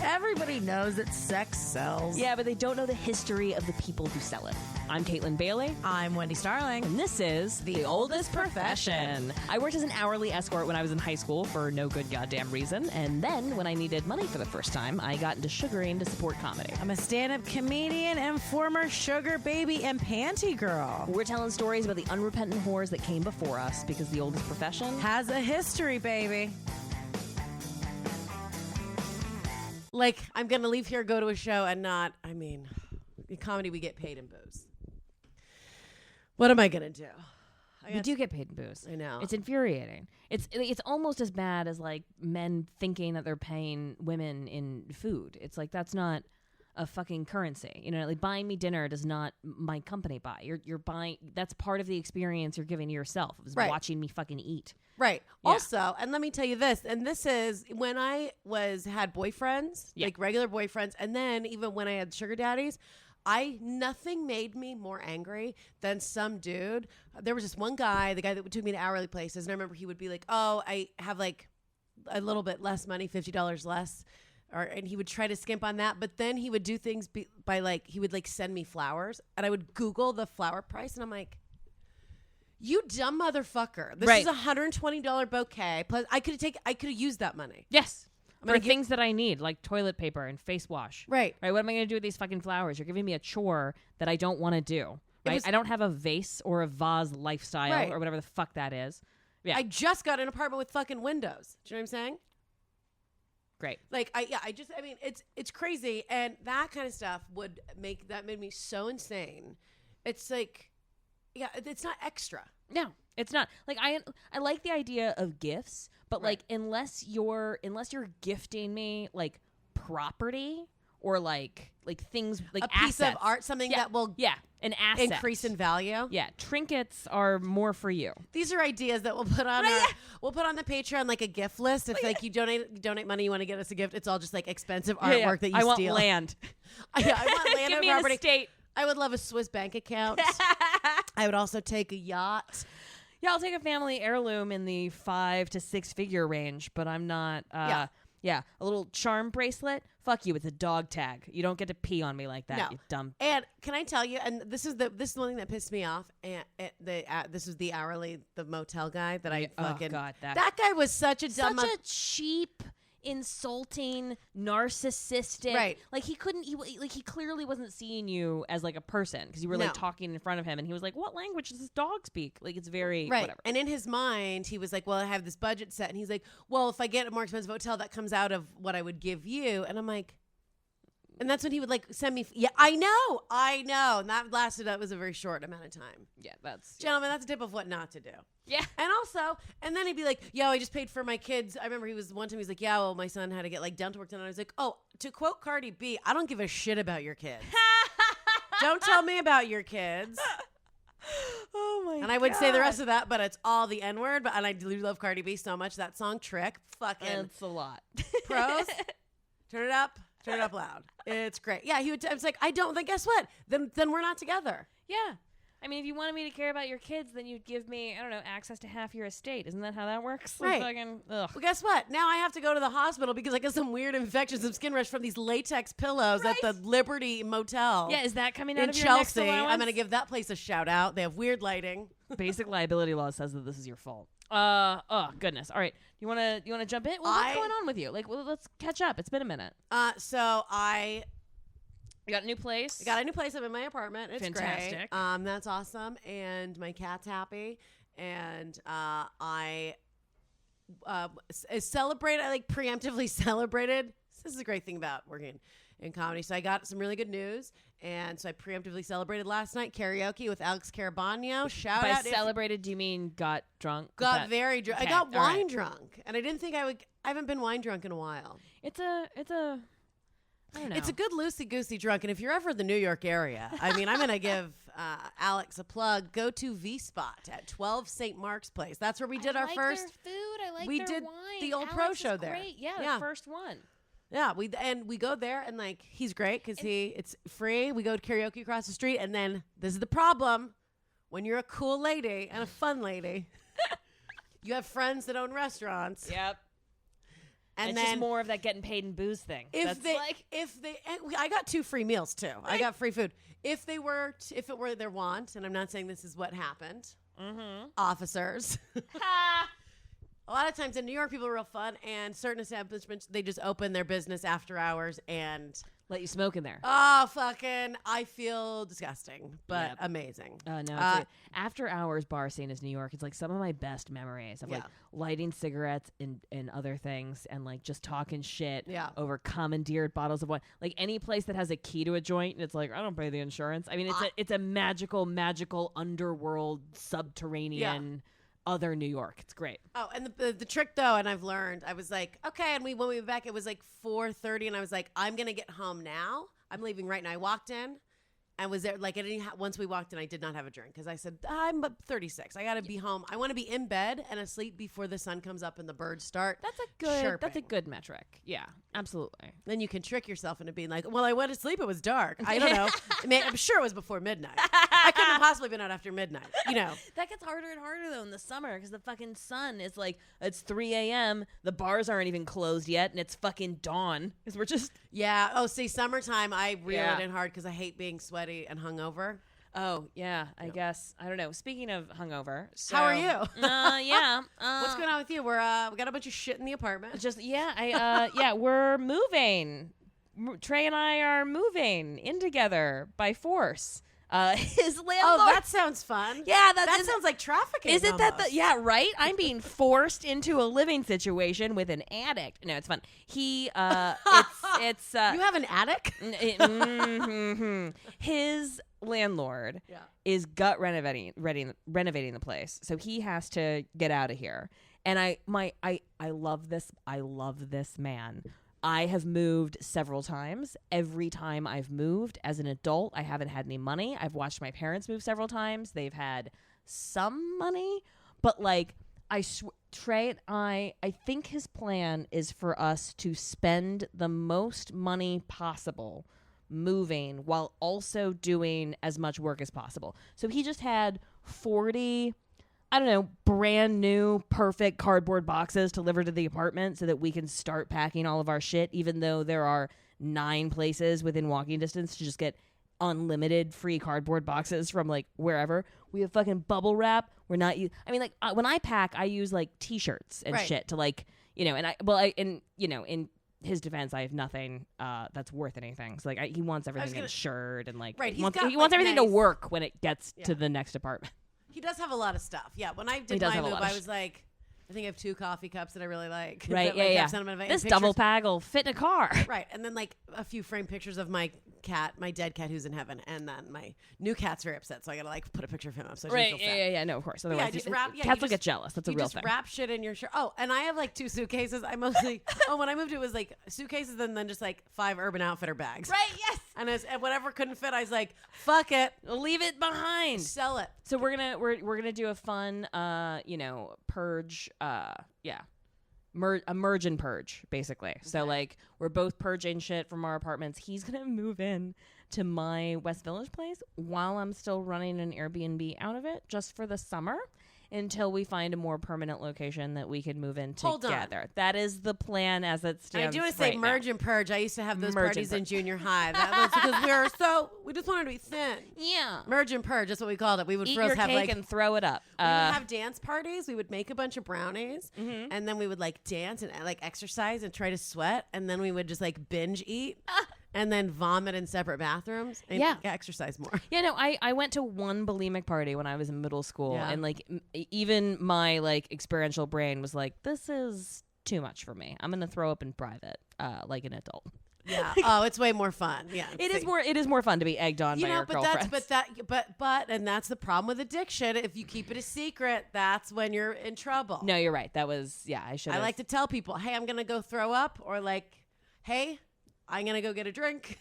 Everybody knows that sex sells. Yeah, but they don't know the history of the people who sell it. I'm Caitlin Bailey. I'm Wendy Starling. And this is The Oldest Profession. I worked as an hourly escort when I was in high school for no good goddamn reason. And then when I needed money for the first time, I got into sugaring to support comedy. I'm a stand-up comedian and former sugar baby and panty girl. We're telling stories about the unrepentant whores that came before us because the oldest profession has a history, baby. Like, I'm going to leave here, go to a show, and not, in comedy, we get paid in booze. What am I going to do? We do get paid in booze. I know. It's infuriating. It's almost as bad as, like, men thinking that they're paying women in food. It's like, that's not a fucking currency. You know, like, buying me dinner does not my company buy. You're buying, that's part of the experience you're giving to yourself. It was watching me fucking eat. Right. Yeah. Also, and let me tell you this, and this is when I had boyfriends, like regular boyfriends, and then even when I had sugar daddies, nothing made me more angry than some dude. There was this one guy, the guy that took me to hourly places, and I remember he would be like, "Oh, I have like a little bit less money, $50 less." And he would try to skimp on that, but then he would do things by like, he would like send me flowers, and I would Google the flower price, and I'm like, you dumb motherfucker. This is $120 bouquet. Plus, I could have used that money. Yes. For things that I need, like toilet paper and face wash. Right. What am I going to do with these fucking flowers? You're giving me a chore that I don't want to do. Right. I don't have a vase or a vase lifestyle or whatever the fuck that is. Yeah. I just got an apartment with fucking windows. Do you know what I'm saying? Great. Like, it's crazy. And that kind of stuff made me so insane. It's like, yeah, it's not extra. No, it's not. Like, I like the idea of gifts, but like, unless you're gifting me like property or like things like a piece assets. of art, something that will an asset increase in value. Yeah, trinkets are more for you. These are ideas that we'll put on we'll put on the Patreon, like a gift list. If like you donate money, you want to get us a gift. It's all just like expensive artwork that you steal. I want land. I want land. Give me an estate. I would love a Swiss bank account. I would also take a yacht. Yeah, I'll take a family heirloom in the 5 to 6 figure range, but I'm not. Yeah, a little charm bracelet. Fuck you, it's a dog tag. You don't get to pee on me like that, you dumb. And can I tell you? And this is the one thing that pissed me off. And this was the motel guy that I fucking. Oh God, that guy was such a dumb, a cheap, insulting, narcissistic. Right. Like he clearly wasn't seeing you as like a person because you were like talking in front of him, and he was like, "What language does this dog speak?" Like it's very whatever. And in his mind, he was like, "Well, I have this budget set," and he's like, "Well, if I get a more expensive hotel, that comes out of what I would give you," and I'm like. And that's when he would like send me. Yeah, I know. And that was a very short amount of time. Yeah, gentlemen, that's a tip of what not to do. Yeah. And then he'd be like, yo, I just paid for my kids. I remember one time he was like, yeah, well, my son had to get like dental work done. And I was like, oh, to quote Cardi B, I don't give a shit about your kids. Don't tell me about your kids. Oh my God. And I would say the rest of that, but it's all the N-word. And I do love Cardi B so much. That song, Trick, fucking. It's a lot. Pros, turn it up loud. It's great. Yeah, I was like, I don't. Then guess what? Then we're not together. Yeah. I mean, if you wanted me to care about your kids, then you'd give me, I don't know, access to half your estate. Isn't that how that works? Right. Fucking, ugh. Well, guess what? Now I have to go to the hospital because I got some weird infection, some skin rash from these latex pillows at the Liberty Motel. Yeah, is that coming out of your Chelsea? next allowance? I'm going to give that place a shout out. They have weird lighting. Basic liability law says that this is your fault. Oh goodness. All right. You want to jump in? Well, what's going on with you? Like, well, let's catch up. It's been a minute. You got a new place? I got a new place. I'm in my apartment. It's fantastic. Great. That's awesome. And my cat's happy. And I celebrated. I like preemptively celebrated. This is a great thing about working in comedy. So I got some really good news. And so I preemptively celebrated last night karaoke with Alex Carabano. Shout out. By celebrated, do you mean got drunk? Got very drunk. Okay. I got wine drunk. And I didn't think I would. I haven't been wine drunk in a while. It's a I don't know. It's a good loosey-goosey drunk. And if you're ever in the New York area, I mean, I'm going to give Alex a plug. Go to V-Spot at 12 St. Mark's Place. That's where we did our first. Their food. I like we their did wine. The old Alex pro show is there. Great. Yeah, the first one. Yeah, we go there and like he's great because it's free. We go to karaoke across the street, and then this is the problem: when you're a cool lady and a fun lady, you have friends that own restaurants. Yep. And it's then just more of that getting paid in booze thing. I got 2 free meals too. I got free food. If it were their want, and I'm not saying this is what happened, officers. A lot of times in New York, people are real fun, and certain establishments, they just open their business after hours and let you smoke in there. Oh, fucking, I feel disgusting, but amazing. No, after hours bar scene is New York. It's like some of my best memories of like lighting cigarettes and other things and like just talking shit over commandeered bottles of wine. Like any place that has a key to a joint and it's like, I don't pay the insurance. I mean, it's a magical underworld subterranean other New York. It's great. Oh, and the trick though, and I've learned, I was like, okay, and when we went back, it was like 4:30, and I was like, I'm gonna get home now. I'm leaving right now. I walked in and was there like once we walked in, I did not have a drink because I said I'm 36. I gotta be home. I want to be in bed and asleep before the sun comes up and the birds start. That's a good metric. Yeah, absolutely. Then you can trick yourself into being like, well, I went to sleep. It was dark. I don't know. I mean, I'm sure it was before midnight. I couldn't have possibly been out after midnight. You know. That gets harder and harder though in the summer because the fucking sun is like it's 3 a.m. The bars aren't even closed yet, and it's fucking dawn because we're just Oh, see, summertime I reel it in hard because I hate being sweaty and hungover. Oh yeah, I guess I don't know. Speaking of hungover, so, how are you? What's going on with you? We got a bunch of shit in the apartment. We're moving. Trey and I are moving in together by force. His landlord. Oh, that sounds fun. Yeah, that sounds like trafficking. Isn't that right? I'm being forced into a living situation with an addict. No, it's fun. He, it's. You have an attic? His landlord is gut renovating the place, so he has to get out of here. And I love this. I love this man. I have moved several times. Every time I've moved as an adult, I haven't had any money. I've watched my parents move several times. They've had some money, but like Trey and I think his plan is for us to spend the most money possible moving while also doing as much work as possible. So he just had 40 brand new, perfect cardboard boxes delivered to the apartment so that we can start packing all of our shit, even though there are 9 places within walking distance to just get unlimited free cardboard boxes from like wherever. We have fucking bubble wrap. We're not when I pack, I use like t-shirts and shit to like, in his defense, I have nothing that's worth anything. So like he wants everything insured and like he wants everything to work when it gets to the next apartment. He does have a lot of stuff. Yeah, when I did my move, I was like, I think I have 2 coffee cups that I really like. Right, This double pack will fit in a car. Right, and then like a few framed pictures of my cat, my dead cat who's in heaven, and then my new cat's very upset, so I gotta like put a picture of him up so she doesn't feel sad. No, of course. Otherwise, cats will get jealous. That's a real thing. You just wrap shit in your shirt. Oh, and I have like 2 suitcases. I mostly, when I moved, it was like suitcases and then just like 5 Urban Outfitter bags. Right, yes. And whatever couldn't fit, I was like, fuck it. Leave it behind. Sell it. So we're gonna do a fun, purge, a merge and purge, basically. Okay. So like we're both purging shit from our apartments. He's gonna move in to my West Village place while I'm still running an Airbnb out of it just for the summer until we find a more permanent location that we can move in together. That is the plan as it stands. I do want to say merge and purge. I used to have those parties in junior high. That was because we just wanted to be thin. Yeah. Merge and purge, that's what we called it. We would eat your cake and throw it up. We would have dance parties. We would make a bunch of brownies and then we would like dance and like exercise and try to sweat, and then we would just like binge eat. And then vomit in separate bathrooms and exercise more. Yeah, no, I went to one bulimic party when I was in middle school. And like even my like experiential brain was like, this is too much for me. I'm going to throw up in private like an adult. Yeah. Oh, it's way more fun. Yeah. It is more fun to be egged on by your girlfriends. And that's the problem with addiction. If you keep it a secret, that's when you're in trouble. No, you're right. That was, I like to tell people, hey, I'm going to go throw up, or like, hey, I'm going to go get a drink.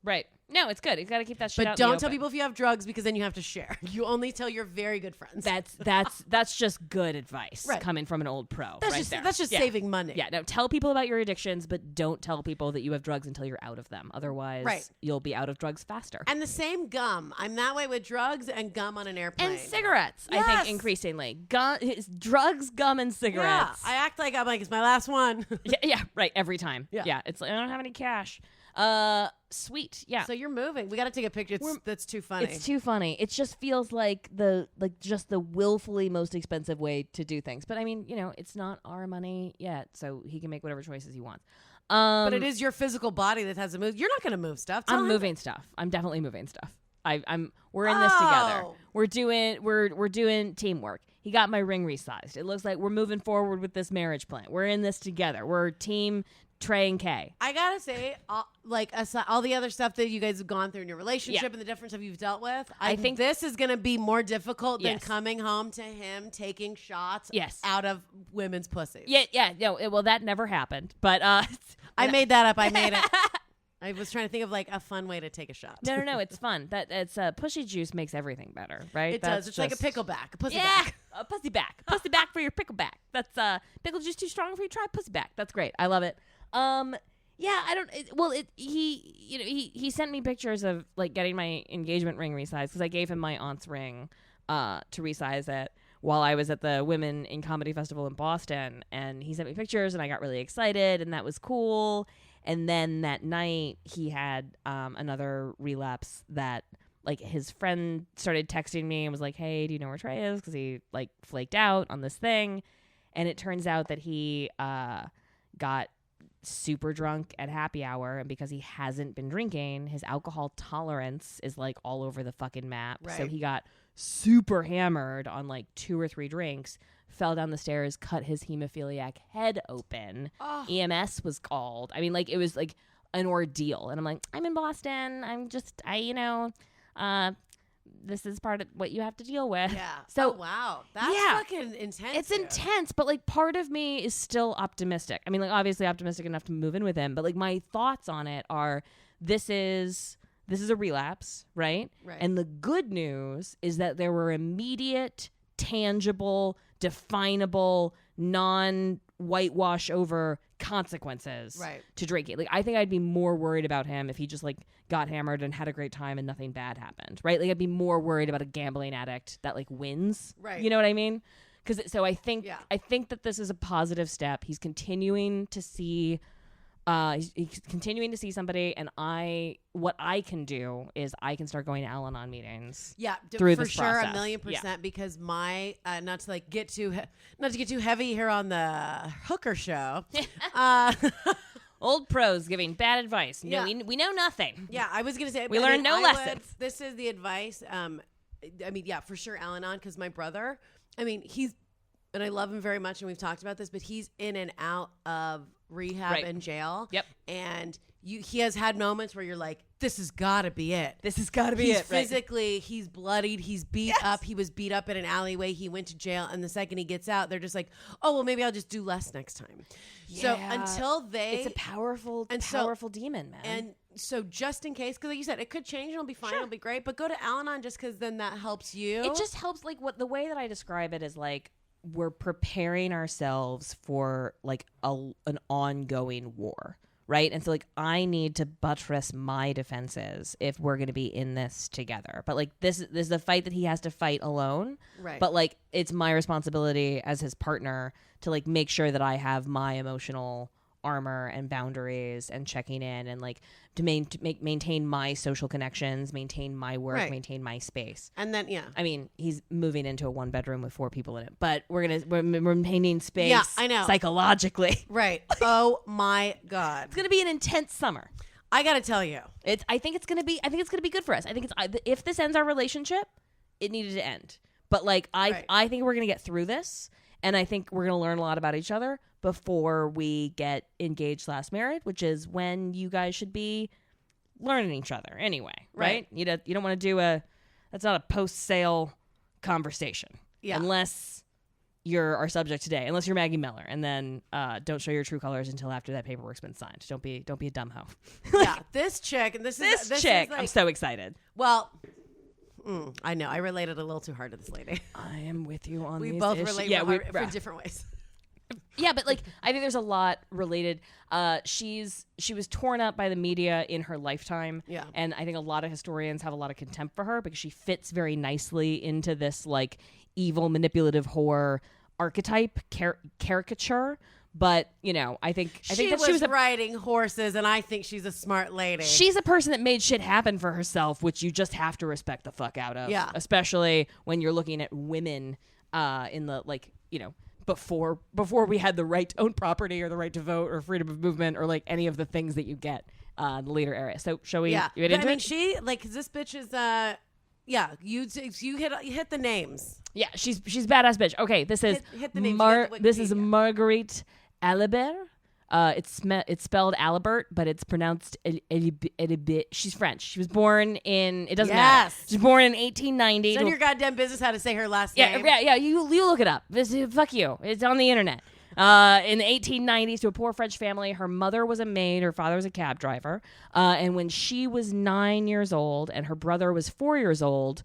Right. No, it's good. You got to keep that shit out But in the don't tell open. people if you have drugs because then you have to share. You only tell your very good friends. That's just good advice Right. coming from an old pro. That's right just there. that's just saving money. Yeah, no, tell people about your addictions, but don't tell people that you have drugs until you're out of them. Otherwise, Right. you'll be out of drugs faster. And the same gum. I'm that way with drugs and gum on an airplane. And cigarettes, I Yes. think, increasingly. Drugs, gum, and Yeah, cigarettes. I act like I'm like, it's my last one. yeah, right, every time. Yeah. It's like, I don't have any cash. Sweet, yeah. So you're moving. We got to take a picture. That's too funny. It's too funny. It just feels like the willfully most expensive way to do things. But I mean, it's not our money yet, so he can make whatever choices he wants. But it is your physical body that has to move. You're not going to move stuff. Tell I'm him. moving stuff. I'm definitely moving stuff. We're in this together. Oh. We're doing teamwork. He got my ring resized. It looks like we're moving forward with this marriage plan. We're in this together. We're team Trey and Kay. I gotta say, all the other stuff that you guys have gone through in your relationship Yeah. and the different stuff you've dealt with, I think this is gonna be more difficult than Yes. coming home to him taking shots Yes. out of women's pussies. Yeah. No, well, that never happened. But I made that up. I made it. I was trying to think of like a fun way to take a shot. No. It's fun. It's pushy juice makes everything better, right? It does. It's like a pickleback, a pussy Yeah, back. a pussy back, pussy back for your pickleback. That's pickle juice too strong for you. Try pussy back. That's great. I love it. Yeah, I don't. He sent me pictures of like getting my engagement ring resized because I gave him my aunt's ring to resize it while I was at the Women in Comedy Festival in Boston, and he sent me pictures, and I got really excited, and that was cool. And then that night, he had another relapse that, like, his friend started texting me and was like, "Hey, do you know where Trey is?" Because he, like, flaked out on this thing. And it turns out that he got super drunk at happy hour. And because he hasn't been drinking, his alcohol tolerance is, like, all over the fucking map. Right. So he got super hammered on, like, 2 or 3 drinks, fell down the stairs, cut his hemophiliac head open. Oh. EMS was called. I mean, like, it was like an ordeal. And I'm like, I'm in Boston. This is part of what you have to deal with. Yeah. So, oh, wow. That's yeah. fucking intense. It's dude. intense, but like part of me is still optimistic. I mean, like, obviously optimistic enough to move in with him, but like my thoughts on it are this is a relapse, right? Right. And the good news is that there were immediate, tangible, definable, non-whitewash over consequences Right. to drinking. Like, I think I'd be more worried about him if he just like got hammered and had a great time and nothing bad happened, right? Like, I'd be more worried about a gambling addict that like wins. Right. You know what I mean? So I think Yeah. I think that this is a positive step. He's continuing to see he's continuing to see somebody, and what I can do is I can start going to Al-Anon meetings. Yeah, through for this sure, process. 1,000,000%. Because my not to get too heavy here on the hooker show. Old pros giving bad advice. No, Yeah. we know nothing. Yeah, I was gonna say We learned no lessons. This is the advice. I mean, yeah, for sure, Al-Anon. Because my brother, I mean, and I love him very much, and we've talked about this, but he's in and out of rehab Right. and jail. Yep. And he has had moments where you're like, this has got to be it. This has got to be He's it. Right? physically, he's bloodied, he's beat up. He was beat up in an alleyway. He went to jail, and the second he gets out, they're just like, oh, well, maybe I'll just do less next time. So Yeah. until It's a powerful demon, man. and so just in case, because like you said, it could change and it'll be fine, it'll be great. But go to Al-Anon just because then that helps you. it just helps. Like, the way that I describe it is like we're preparing ourselves for like an ongoing war. Right. And so like I need to buttress my defenses if we're going to be in this together. But like this is a fight that he has to fight alone. Right. But like it's my responsibility as his partner to like make sure that I have my emotional armor and boundaries and checking in and like to maintain my social connections, maintain my work, Right. maintain my space. and then I mean, he's moving into a 1-bedroom with 4 people in it, but we're maintaining space. Yeah, I know. Psychologically. right. Oh my God. It's going to be an intense summer. I got to tell you. I think it's going to be good for us. I think if this ends our relationship, it needed to end. But like Right. I think we're going to get through this, and I think we're going to learn a lot about each other before we get engaged/married, which is when you guys should be learning each other anyway, right? You don't want to do that's not a post-sale conversation. Yeah. Unless you're our subject today, unless you're Maggie Meller, and then don't show your true colors until after that paperwork's been signed. Don't be a dumb hoe. Yeah, this chick, and this chick. is like, I'm so excited. Well, I know I related a little too hard to this lady. I am with you on. We these both issues. relate for different ways. Yeah, but like I think there's a lot related. She was torn up by the media in her lifetime. Yeah. And I think a lot of historians have a lot of contempt for her because she fits very nicely into this like evil, manipulative whore archetype caricature. But I think she was riding horses, and I think she's a smart lady. She's a person that made shit happen for herself, which you just have to respect the fuck out of. Yeah. Especially when you're looking at women in the before we had the right to own property or the right to vote or freedom of movement or like any of the things that you get in the later era. So shall we? Yeah. You get into it? She cause this bitch is you hit the names. Yeah, she's badass bitch. Okay, this is hit the names. This is Marguerite Alibert. It's spelled Alibert, but it's pronounced Alibert. She's French. She was born in. It doesn't matter. She was born in 1890. It's none of your goddamn business how to say her last name. Yeah. You look it up. Fuck you. It's on the internet. In the 1890s, to a poor French family, her mother was a maid, her father was a cab driver. And when she was 9 years old and her brother was 4 years old,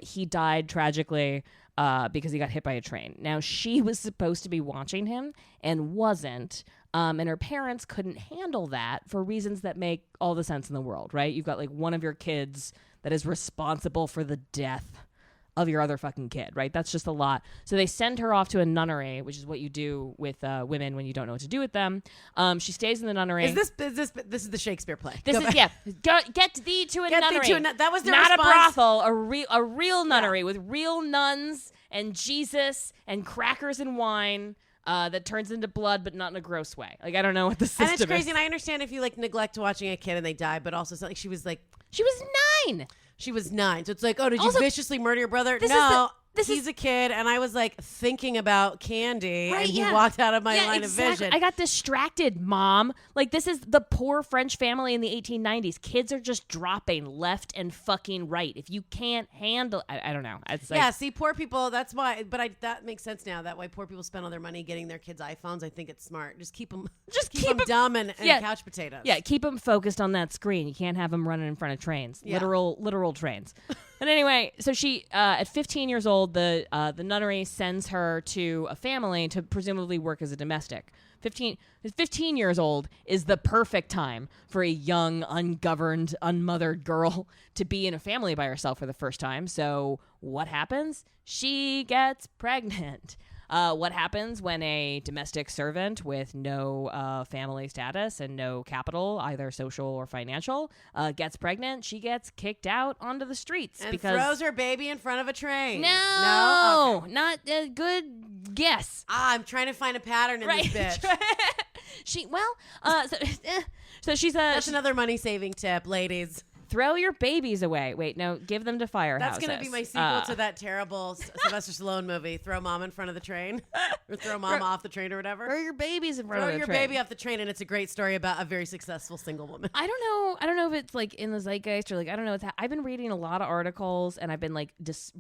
he died tragically because he got hit by a train. Now, she was supposed to be watching him and wasn't. And her parents couldn't handle that for reasons that make all the sense in the world, right? You've got like one of your kids that is responsible for the death of your other fucking kid, right? That's just a lot. So they send her off to a nunnery, which is what you do with women when you don't know what to do with them. She stays in the nunnery. Is this is the Shakespeare play? Get thee to a nunnery. That was their not response. A brothel, a real nunnery with real nuns and Jesus and crackers and wine. That turns into blood, but not in a gross way. Like, I don't know what the system is. And it's crazy, and I understand if you, like, neglect watching a kid and they die, but also, like, she was 9. She was 9. So it's like, oh, did you viciously murder your brother? No. He's a kid, and I was like thinking about candy, and he walked out of my line of vision. I got distracted, Mom. Like, this is the poor French family in the 1890s. Kids are just dropping left and fucking right. If you can't handle, I don't know. It's like, see, poor people. That's why. But that makes sense now. That why poor people spend all their money getting their kids iPhones. I think it's smart. Just keep them, keep them dumb and couch potatoes. Yeah, keep them focused on that screen. You can't have them running in front of trains. Yeah. Literal trains. But anyway, so she, at 15 years old, the nunnery sends her to a family to presumably work as a domestic. 15 years old is the perfect time for a young, ungoverned, unmothered girl to be in a family by herself for the first time. So what happens? She gets pregnant. What happens when a domestic servant with no family status and no capital, either social or financial, gets pregnant? She gets kicked out onto the streets and because throws her baby in front of a train. No, okay. Not a good guess. I'm trying to find a pattern in this bitch. So she's That's another money saving tip, ladies. Throw your babies away. Wait, no, give them to firehouses. That's going to be my sequel to that terrible Sylvester Stallone movie, Throw Mom in Front of the Train. Or Throw Mom off the train or whatever. Throw your babies in front of the train. Throw your baby off the train, and it's a great story about a very successful single woman. I don't know if it's like in the zeitgeist or like, I don't know. I've been reading a lot of articles, and I've been like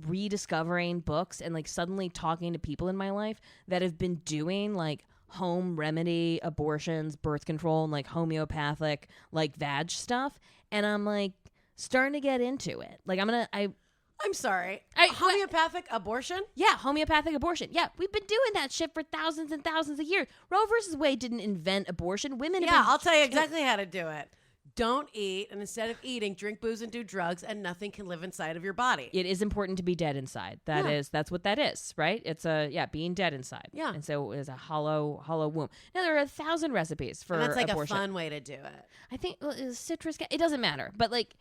rediscovering books and like suddenly talking to people in my life that have been doing like home remedy abortions, birth control, and like homeopathic like vag stuff. And I'm like starting to get into it. Like I'm sorry. Homeopathic abortion? Yeah, homeopathic abortion. Yeah, we've been doing that shit for thousands and thousands of years. Roe versus Wade didn't invent abortion. Women have I'll tell you exactly how to do it. Don't eat, and instead of eating, drink booze and do drugs, and nothing can live inside of your body. It is important to be dead inside. That's what that is, right? It's being dead inside. Yeah. And so it is a hollow womb. Now, there are 1,000 recipes for abortion. And that's like a fun way to do it. I think citrus, it doesn't matter, but like,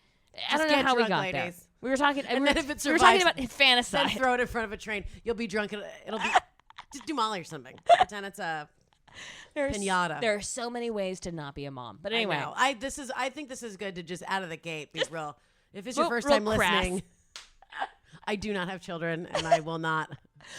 I don't know how we got ladies. there. We were talking, and then if it survives, we were talking about fantasy. Then throw it in front of a train. You'll be drunk, and it'll be, just do Molly or something. Pretend it's a pinata. There are so many ways to not be a mom. But anyway. I think this is good to just out of the gate be real. If it's your first time listening, I do not have children, and I will not.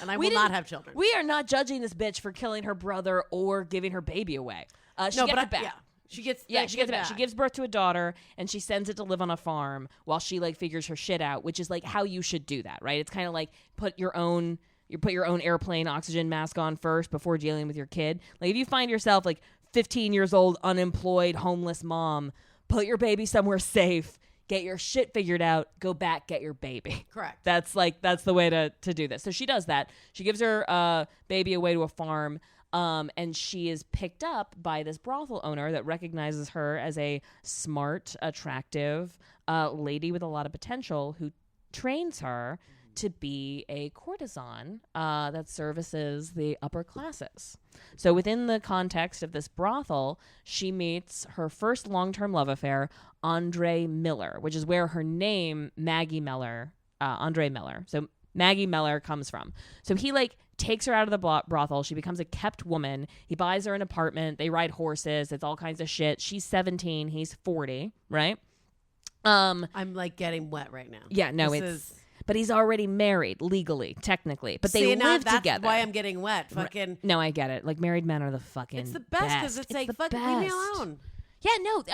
And I will not have children. We are not judging this bitch for killing her brother or giving her baby away. She gets it back. Yeah. She gets it back. She gives birth to a daughter, and she sends it to live on a farm while she like figures her shit out, which is like how you should do that, right? It's kind of like put your own You put your own airplane oxygen mask on first before dealing with your kid. Like if you find yourself like 15 years old, unemployed, homeless mom, put your baby somewhere safe, get your shit figured out, go back, get your baby. Correct. That's the way to do this. So she does that. She gives her baby away to a farm. And she is picked up by this brothel owner that recognizes her as a smart, attractive lady with a lot of potential who trains her to be a courtesan that services the upper classes. So within the context of this brothel, she meets her first long-term love affair, Andre Miller, which is where her name, Maggie Meller, Andre Miller. So Maggie Meller comes from. So he takes her out of the brothel. She becomes a kept woman. He buys her an apartment. They ride horses. It's all kinds of shit. She's 17. He's 40, right? I'm getting wet right now. Yeah, no, but he's already married legally, technically. But they live that's together. Why I'm getting wet. Fucking. No, I get it. Like married men are the fucking. It's the best because it's like fucking leave me alone. Yeah, no.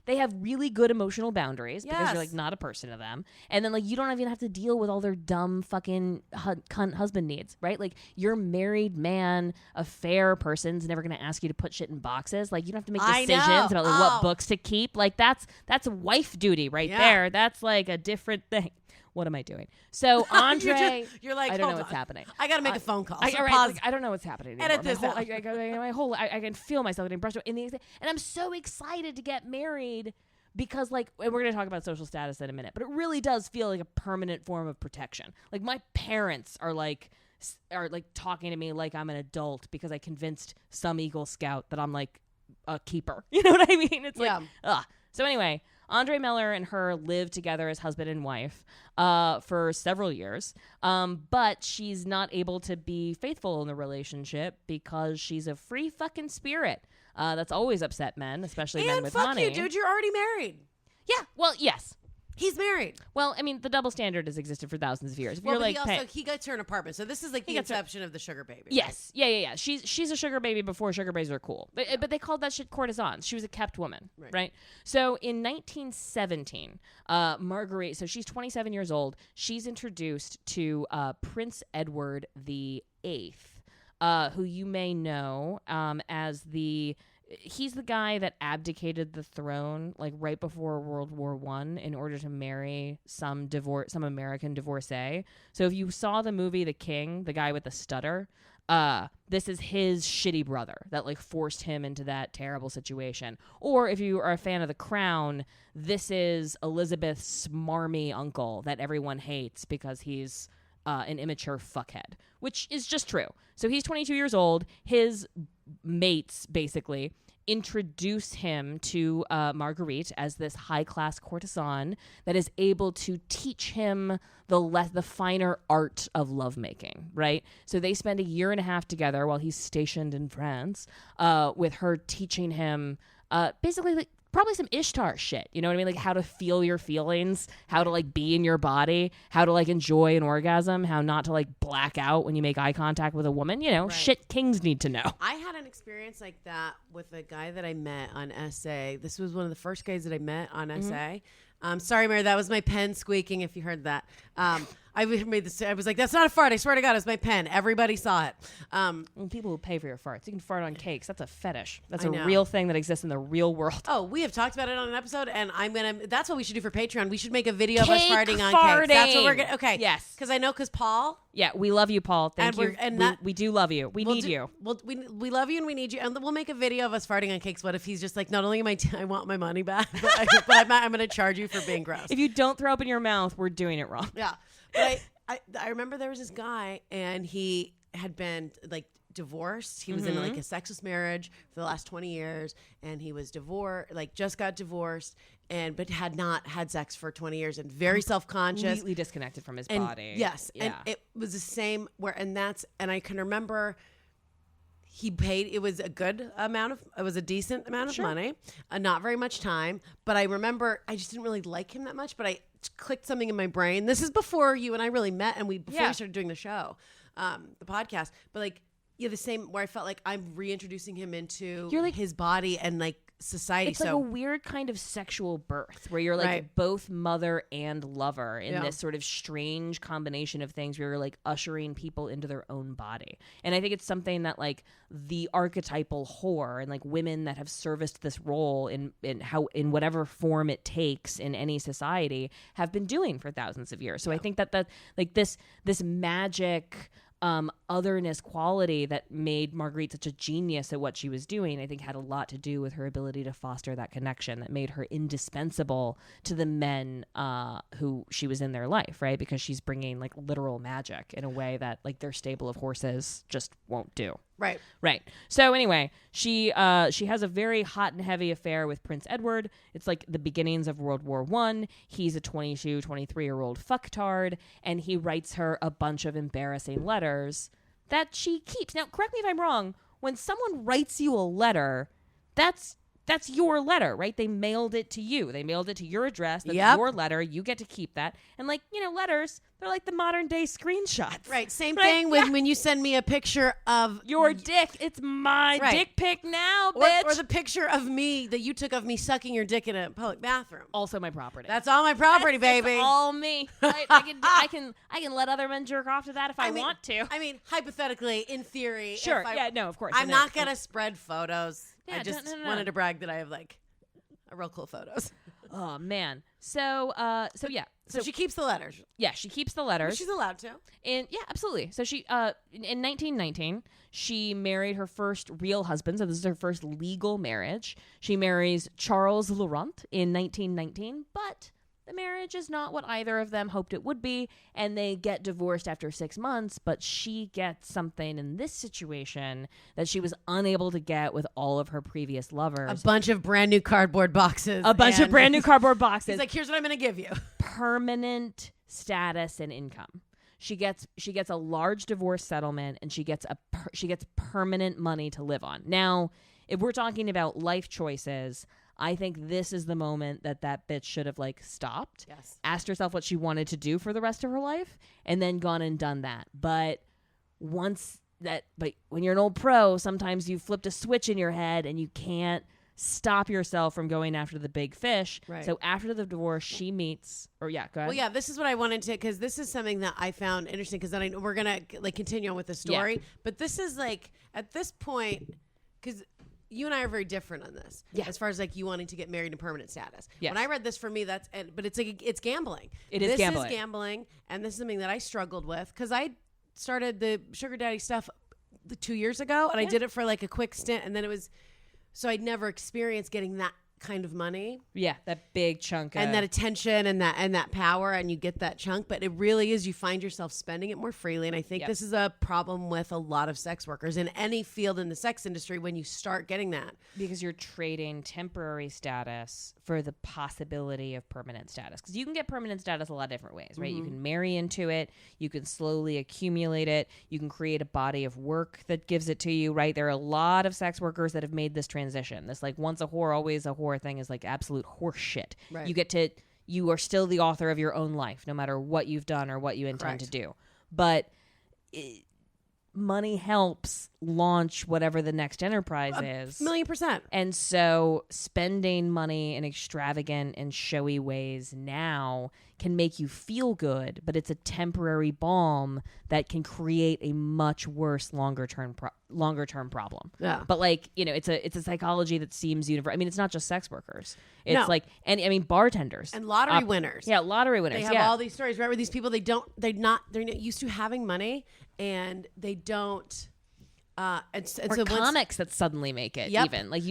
They have really good emotional boundaries because you're not a person to them, and then you don't even have to deal with all their dumb fucking cunt husband needs, right? Like your married man, a fair person's never gonna ask you to put shit in boxes. Like you don't have to make decisions about what books to keep. Like that's wife duty right there. That's like a different thing. What am I doing? So Andre, you're like, I don't know what's happening. I got to make a phone call. So I don't know what's happening anymore. Edit this out. I can feel myself getting brushed up and I'm so excited to get married because and we're going to talk about social status in a minute, but it really does feel like a permanent form of protection. Like my parents are talking to me like I'm an adult because I convinced some Eagle Scout that I'm like a keeper. You know what I mean? It's ugh. So anyway, Andre Miller and her live together as husband and wife for several years, but she's not able to be faithful in the relationship because she's a free fucking spirit. That's always upset men, especially men with money. And fuck you, dude. You're already married. Yeah, well, yes. He's married. Well, I mean, the double standard has existed for thousands of years. If well, you're but he gets her an apartment. So this is like the inception of the sugar baby. Yes. Right? Yeah. She's a sugar baby before sugar babies were cool. But they called that shit courtesans. She was a kept woman, right? So in 1917, Marguerite, so she's 27 years old, she's introduced to Prince Edward the VIII, who you may know as he's the guy that abdicated the throne right before World War I in order to marry some American divorcee. So if you saw the movie The King, the guy with the stutter, this is his shitty brother that forced him into that terrible situation. Or if you are a fan of The Crown, this is Elizabeth's smarmy uncle that everyone hates because he's an immature fuckhead, which is just true. So he's 22 years old. His mates basically introduce him to Marguerite as this high-class courtesan that is able to teach him the finer art of lovemaking, right? So they spend a year and a half together while he's stationed in France with her teaching him basically probably some Ishtar shit, you know what I mean? How to feel your feelings, how to be in your body, how to enjoy an orgasm, how not to black out when you make eye contact with a woman, shit kings need to know. I had an experience like that with a guy that I met on SA. This was one of the first guys that I met on SA. Sorry, Mary, that was my pen squeaking if you heard that. I made this. I was like, that's not a fart. I swear to God, it's my pen. Everybody saw it. People will pay for your farts. You can fart on cakes. That's a fetish. That's a real thing that exists in the real world. Oh, we have talked about it on an episode, and that's what we should do for Patreon. We should make a video of us farting on cakes. That's what we're going to. Okay. Yes. Because Paul. Yeah, we love you, Paul. Thank you. We do love you. We need you. We love you and we need you. And we'll make a video of us farting on cakes. What if he's just not only am I want my money back, but I'm going to charge you for being gross. If you don't throw up in your mouth, we're doing it wrong. Yeah. But I remember there was this guy and he had been divorced. He was in a sexless marriage for the last 20 years and he was divorced, just got divorced but had not had sex for 20 years and very self-conscious. Completely disconnected from his body. Yes. Yeah. And it was the same and I can remember he paid, it was a decent amount of money, not very much time, but I remember I just didn't really like him that much, but I clicked something in my brain. This is before you and I really met and before we started doing the show, the podcast, but the same where I felt like I'm reintroducing him into his body and society. It's like a weird kind of sexual birth where you're like both mother and lover in this sort of strange combination of things where you're like ushering people into their own body. And I think it's something that like the archetypal whore and like women that have serviced this role in whatever form it takes in any society have been doing for thousands of years. So I think that like this magic otherness quality that made Marguerite such a genius at what she was doing, I think had a lot to do with her ability to foster that connection that made her indispensable to the men who she was in their life, right? Because she's bringing like literal magic in a way that like their stable of horses just won't do. Right. So anyway, she has a very hot and heavy affair with Prince Edward. It's like the beginnings of World War I. He's a 22, 23-year-old fucktard, and he writes her a bunch of embarrassing letters that she keeps. Now, correct me if I'm wrong. When someone writes you a letter, that's your letter, right? They mailed it to you. They mailed it to your address. That's your letter. You get to keep that. And like, letters, they're like the modern day screenshots. Right. Same thing with when you send me a picture of your dick. It's my dick pic now, bitch. Or the picture of me that you took of me sucking your dick in a public bathroom. Also my property. That's all my property, baby. It's all me. I can let other men jerk off to that if I want to. I mean, hypothetically, in theory. Sure. No, of course. I'm not going to spread photos. Yeah, I just wanted to brag that I have like a real cool photos. Oh man. So she keeps the letters. Yeah, she keeps the letters. She's allowed to. And yeah, absolutely. So she in 1919, she married her first real husband. So this is her first legal marriage. She marries Charles Laurent in 1919, but the marriage is not what either of them hoped it would be, and they get divorced after 6 months, but she gets something in this situation that she was unable to get with all of her previous lovers. A bunch of brand new cardboard boxes. He's like, here's what I'm going to give you. Permanent status and income. She gets a large divorce settlement, and she gets permanent money to live on. Now, if we're talking about life choices, I think this is the moment that bitch should have like stopped, asked herself what she wanted to do for the rest of her life, and then gone and done that. But when you're an old pro, sometimes you flipped a switch in your head and you can't stop yourself from going after the big fish. Right. So after the divorce, she meets, go ahead. Well, yeah, this is what I wanted to, because this is something that I found interesting, because then we're going to like continue on with the story. Yeah. But this is like, at this point, because you and I are very different on this, as far as like you wanting to get married in permanent status. Yes. When I read this, for me, but it's like, it's gambling. This is gambling, and this is something that I struggled with, because I started the sugar daddy stuff 2 years ago, and I did it for like a quick stint, and then so I'd never experienced getting that kind of money. Yeah, that big chunk and that attention and that power, and you get that chunk, but it really is, you find yourself spending it more freely. And I think this is a problem with a lot of sex workers in any field in the sex industry when you start getting that. Because you're trading temporary status for the possibility of permanent status. Because you can get permanent status a lot of different ways, right? Mm-hmm. You can marry into it, you can slowly accumulate it, you can create a body of work that gives it to you, right? There are a lot of sex workers that have made this transition. This like once a whore, always a whore thing is like absolute horse shit. Right. You are still the author of your own life, no matter what you've done or what you intend to do. But money helps launch whatever the next enterprise is. 1,000,000%. And so spending money in extravagant and showy ways now can make you feel good, but it's a temporary balm that can create a much worse longer term problem. Yeah. But like, it's a psychology that seems universal. I mean, it's not just sex workers. It's like, and I mean, bartenders and lottery winners. Yeah, lottery winners. They have all these stories. Remember, these people, they're not used to having money, and they don't. Or comics that suddenly make it. Even like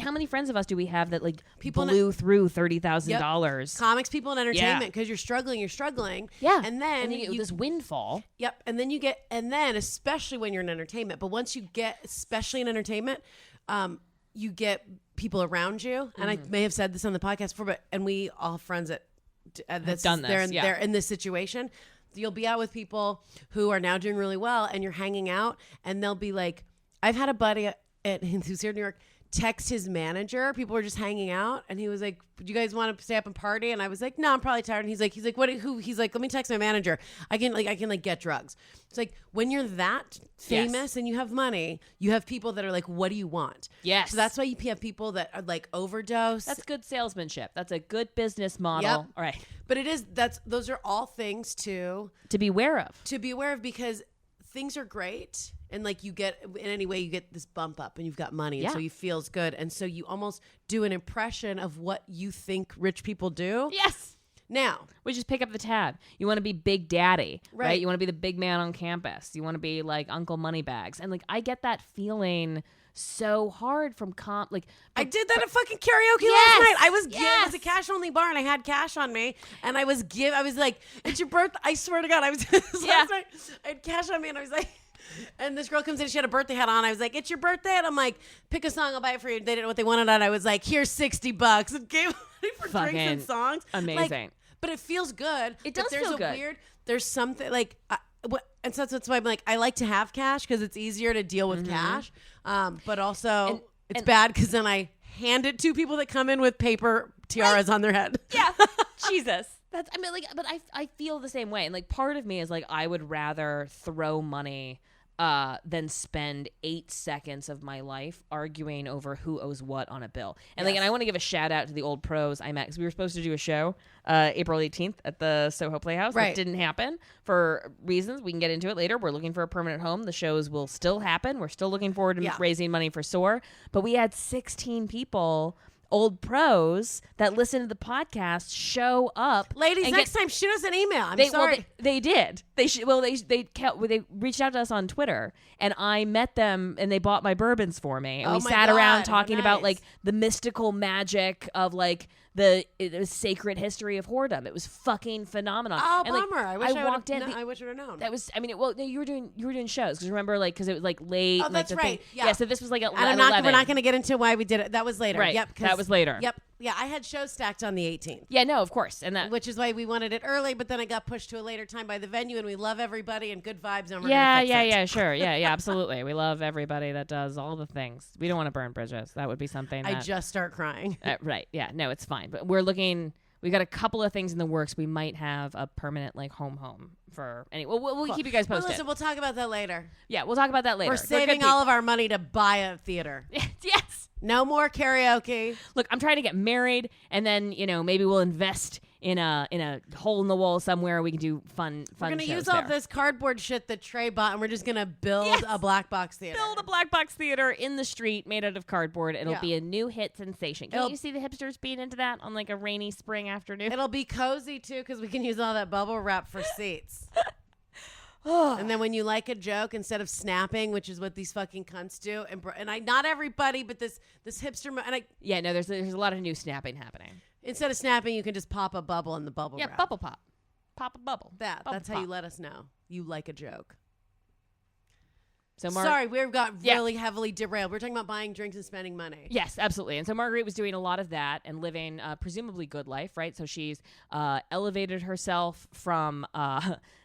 how many friends of us do we have that like people blew through $30,000? Comics, people in entertainment, because you're struggling. Yeah, and then you get this windfall. Yep, and then especially when you're in entertainment. But once you get, especially in entertainment, you get people around you. And I may have said this on the podcast before, and we all have friends that have done this. They're in this situation. You'll be out with people who are now doing really well, and you're hanging out, and they'll be like, I've had a buddy who's here in New York text his manager. People were just hanging out, and he was like, "Do you guys want to stay up and party?" And I was like, "No, I'm probably tired." And he's like, "What? Who?" He's like, "Let me text my manager. I can get drugs." It's like when you're that famous and you have money, you have people that are like, "What do you want?" Yes. So that's why you have people that are like overdose. That's good salesmanship. That's a good business model. Yep. All right. But those are all things to be aware of. Because things are great. And like you get, in any way, you get this bump up and you've got money. And so you feels good. And so you almost do an impression of what you think rich people do. Yes. Now. We just pick up the tab. You want to be Big Daddy, right? You want to be the big man on campus. You want to be like Uncle Moneybags. And like, I get that feeling so hard from I did that at fucking karaoke last night. It was a cash only bar and I had cash on me and I was like, "It's your birthday." I swear to God, I was last night, I had cash on me and I was like, and this girl comes in, she had a birthday hat on. I was like, "It's your birthday?" And I'm like, "Pick a song, I'll buy it for you." They didn't know what they wanted on. I was like, "Here's $60 and gave money for fucking drinks and songs. Amazing. Like, but it feels good. It does feel good. There's something like, and so that's why I'm like, I like to have cash because it's easier to deal with cash. But also it's bad because then I hand it to people that come in with paper tiaras on their head. Yeah. Jesus. But I feel the same way. And like part of me is like, I would rather throw money than spend 8 seconds of my life arguing over who owes what on a bill. And and I want to give a shout out to the old pros I met, because we were supposed to do a show April 18th at the Soho Playhouse. Right. That didn't happen for reasons. We can get into it later. We're looking for a permanent home. The shows will still happen. We're still looking forward to raising money for SOAR. But we had 16 people, old pros, that listen to the podcast show up. Ladies, next time shoot us an email. I'm sorry. Well, they did. They reached out to us on Twitter, and I met them, and they bought my bourbons for me, and we sat around talking about like the mystical magic of like the sacred history of whoredom. It was fucking phenomenal. Oh, and, bummer! I wish I walked in. I wish I would have known. That was. I mean, you were doing shows, because remember, like, because it was like late. Oh, that's right. Yeah. So this was like at and 11. We're not going to get into why we did it. That was later. Right. Yep. That was later. Yep. Yeah, I had shows stacked on the 18th. Yeah, no, of course. And that, which is why we wanted it early, but then it got pushed to a later time by the venue, and we love everybody and good vibes, and we're gonna fix it. Sure. Yeah, absolutely. We love everybody that does all the things. We don't want to burn bridges. That would be something I just start crying. Right. Yeah, no, it's fine. But we got a couple of things in the works. We might have a permanent like home for any. We'll keep you guys posted. Well, listen, we'll talk about that later. Yeah, we'll talk about that later. We're saving all of our money to buy a theater. Yes. No more karaoke. Look, I'm trying to get married, and then maybe we'll invest in a hole in the wall somewhere. We can do fun. We're gonna shows use there. all this cardboard shit that Trey bought, and we're just gonna build a black box theater. Build a black box theater in the street made out of cardboard. It'll be a new hit sensation. Can't you see the hipsters being into that on like a rainy spring afternoon? It'll be cozy too, because we can use all that bubble wrap for seats. And then when you like a joke, instead of snapping, which is what these fucking cunts do, and not everybody, but this hipster, there's a lot of new snapping happening. Instead of snapping, you can just pop a bubble in the bubble wrap. Yeah, bubble pop. Pop a bubble. That's how you let us know you like a joke. So sorry, we got really heavily derailed. We're talking about buying drinks and spending money. Yes, absolutely. And so Marguerite was doing a lot of that and living presumably good life, right? So she's elevated herself from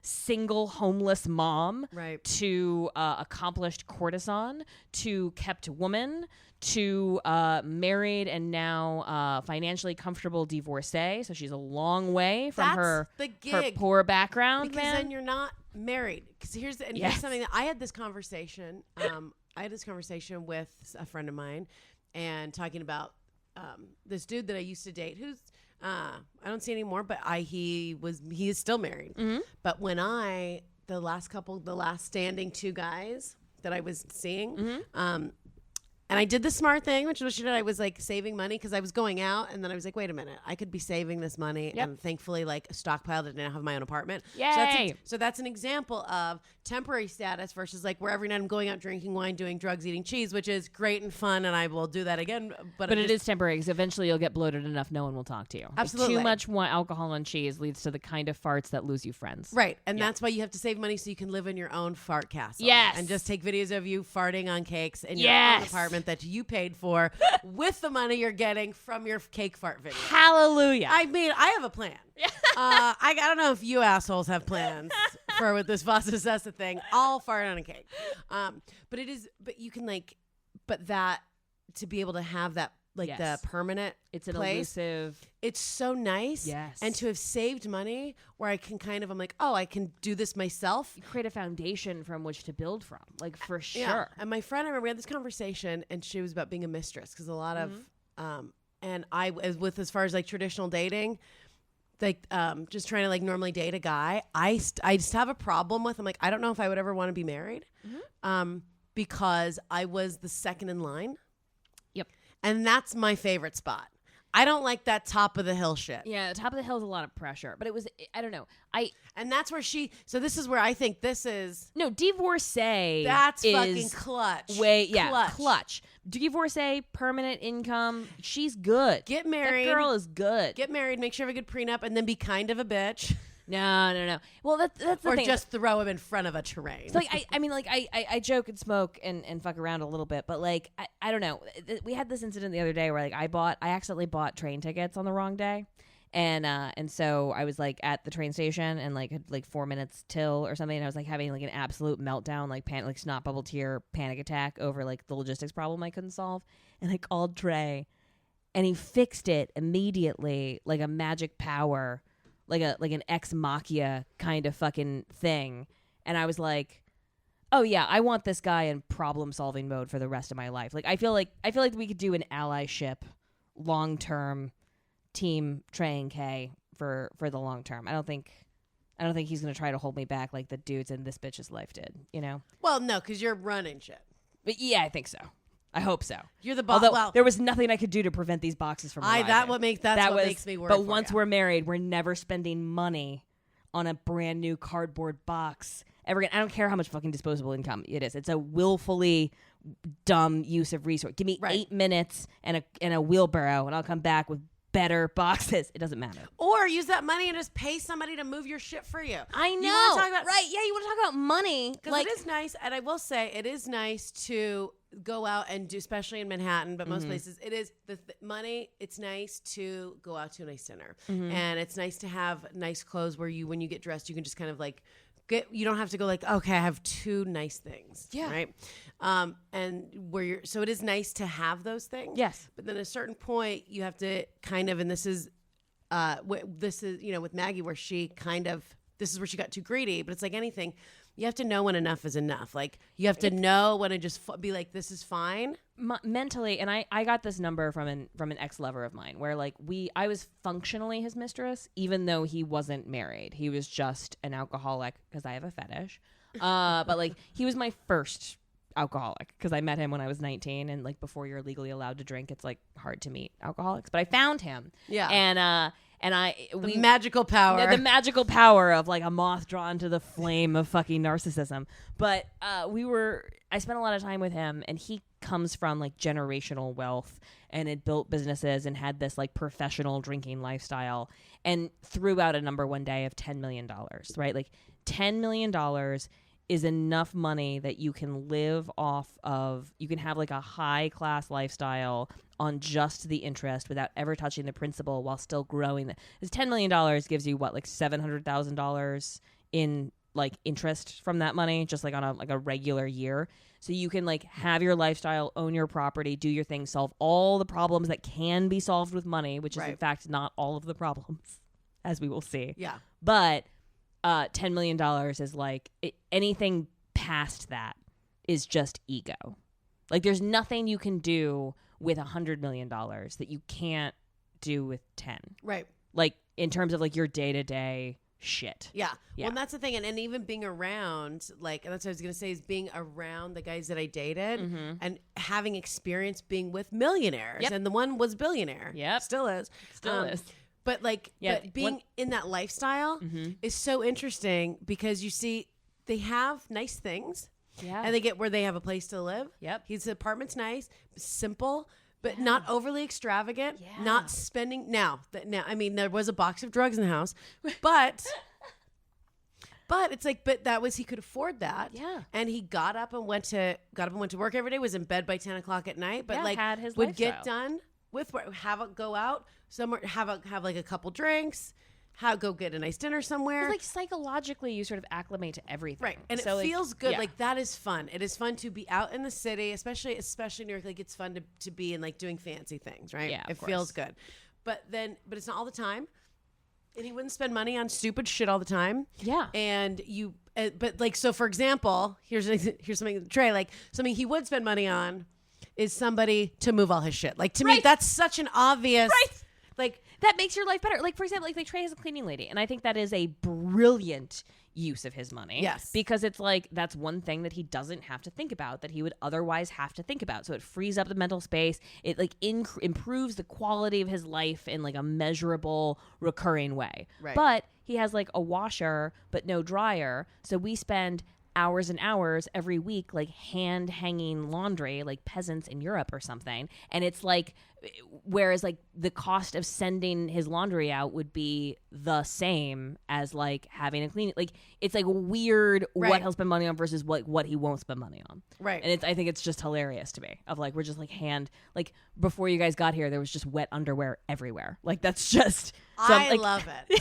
single homeless mom to accomplished courtesan to kept woman to married and now financially comfortable divorcee. So she's a long way from her poor background. Because then you're not married. Because here's something that I had this conversation. I had this conversation with a friend of mine, and talking about this dude that I used to date, who's I don't see anymore, but he is still married. Mm-hmm. But when the last standing two guys that I was seeing, mm-hmm. And I did the smart thing, which was I was like saving money because I was going out, and then I was like, wait a minute, I could be saving this money, and thankfully like stockpiled it and now have my own apartment. Yay! So that's an example of temporary status versus like where every night I'm going out drinking wine, doing drugs, eating cheese, which is great and fun, and I will do that again. But it is temporary, because eventually you'll get bloated enough no one will talk to you. Absolutely. Like, too much alcohol and cheese leads to the kind of farts that lose you friends. Right, and that's why you have to save money so you can live in your own fart castle. Yes. And just take videos of you farting on cakes in your own apartment that you paid for with the money you're getting from your cake fart video. Hallelujah. I mean, I have a plan. I don't know if you assholes have plans for with this Vasa thing. I'll fart on a cake. But you can like, but that to be able to have that, like Yes. the permanent It's an place. elusive. It's so nice. Yes. And to have saved money where I can I'm like, oh, I can do this myself. You create a foundation from which to build from, like for sure. Yeah. And my friend, I remember we had this conversation, and she was about being a mistress, because a lot of, and I, as far as like traditional dating, like just trying to like normally date a guy, I just have a problem with. I'm like, I don't know if I would ever want to be married, because I was the second in line. Yep. And that's my favorite spot. I don't like that top of the hill shit. Yeah, the top of the hill is a lot of pressure, but it was, I don't know. And that's where so this is where I think this is. No, divorcee. That's is fucking clutch. Clutch. Divorcee, permanent income. She's good. Get married. That girl is good. Get married, make sure you have a good prenup, and then be kind of a bitch. No. Well, that's the Or thing. just throw him in front of a terrain. So, like, I mean, like, I joke and smoke and fuck around a little bit, but like, I don't know. We had this incident the other day where like I accidentally bought train tickets on the wrong day. And so I was like at the train station and like had like 4 minutes till or something. And I was like having like an absolute meltdown, like like snot bubble tear panic attack over like the logistics problem I couldn't solve. And I called Trey and he fixed it immediately, like a magic power, like an ex machina kind of fucking thing. And I was like, oh yeah, I want this guy in problem solving mode for the rest of my life. Like I feel like we could do an allyship long term team Trey and Kay for the long term. I don't think he's gonna try to hold me back like the dudes in This Bitch's Life did, you know? Well, no, because you're running shit. But yeah, I think so. I hope so. You're the boss. Although Well, there was nothing I could do to prevent these boxes from arriving. that's what makes me worried. But once we're married, we're never spending money on a brand new cardboard box ever again. I don't care how much fucking disposable income it is. It's a willfully dumb use of resource. Give me 8 minutes and a wheelbarrow, and I'll come back with better boxes. It doesn't matter. Or use that money and just pay somebody to move your shit for you. I know. You want to talk about, right? Yeah, you want to talk about money. Because like, it is nice, and I will say it is nice to go out and do, especially in Manhattan, but most places, it is the money. It's nice to go out to a nice dinner, and it's nice to have nice clothes where when you get dressed, you can just kind of like you don't have to go like, okay, I have 2 nice things. Yeah. Right. And so it is nice to have those things. Yes. But then at a certain point you have to kind of, and this is, with Maggie, where she this is where she got too greedy, but it's like anything. You have to know when enough is enough. Like you have to know when to just be like, this is fine. Mentally, and I got this number from an ex-lover of mine where like I was functionally his mistress, even though he wasn't married. He was just an alcoholic because I have a fetish. But like he was my first alcoholic because I met him when I was 19, and like before you're legally allowed to drink, it's like hard to meet alcoholics. But I found him. Yeah. And the magical power. The magical power of like a moth drawn to the flame of fucking narcissism. But I spent a lot of time with him, and he comes from like generational wealth and had built businesses and had this like professional drinking lifestyle, and threw out a number one day of $10 million, right? Like $10 million is enough money that you can live off of. You can have like a high class lifestyle on just the interest without ever touching the principal while still growing. This $10 million gives you what, like $700,000 in like interest from that money, just like on a regular year. So you can like have your lifestyle, own your property, do your thing, solve all the problems that can be solved with money, which is in fact not all of the problems, as we will see. Yeah. But $10 million is like anything past that is just ego. Like there's nothing you can do with $100 million that you can't do with 10. Right. Like in terms of like your day-to-day shit. Yeah. Well, and that's the thing. And even being around, like, and that's what I was going to say, is being around the guys that I dated and having experience being with millionaires. Yep. And the one was billionaire. Yep. Still is. But like, but being in that lifestyle is so interesting because you see they have nice things. Yeah. And they get where they have a place to live. Yep. His apartment's nice, simple, but not overly extravagant, not spending. Now, I mean, there was a box of drugs in the house, but it's like, but that was, he could afford that. Yeah. And he got up and went to work every day, was in bed by 10 o'clock at night, but like had his would lifestyle. get done with go out somewhere, have like a couple drinks, go get a nice dinner somewhere. Like psychologically, you sort of acclimate to everything, right? And so it feels good. yeah. Like that is fun. It is fun to be out in the city, especially New York. Like it's fun to be in like doing fancy things, right? Yeah, it feels good. But it's not all the time. And he wouldn't spend money on stupid shit all the time. Yeah. And but like, so for example, here's something to Trey, like something he would spend money on is somebody to move all his shit. Like to me, that's such an obvious, like that makes your life better. Like for example, like Trey has a cleaning lady, and I think that is a brilliant use of his money. Yes. Because it's like that's one thing that he doesn't have to think about that he would otherwise have to think about. So it frees up the mental space. It like improves the quality of his life in like a measurable, recurring way. Right. But he has like a washer but no dryer. So we spend hours and hours every week like hand hanging laundry like peasants in Europe or something. And it's like, whereas like the cost of sending his laundry out would be the same as like having a clean, like it's like weird what he'll spend money on versus what he won't spend money on. Right. And I think it's just hilarious to me of like, we're just like like before you guys got here, there was just wet underwear everywhere. Like that's just, I love it.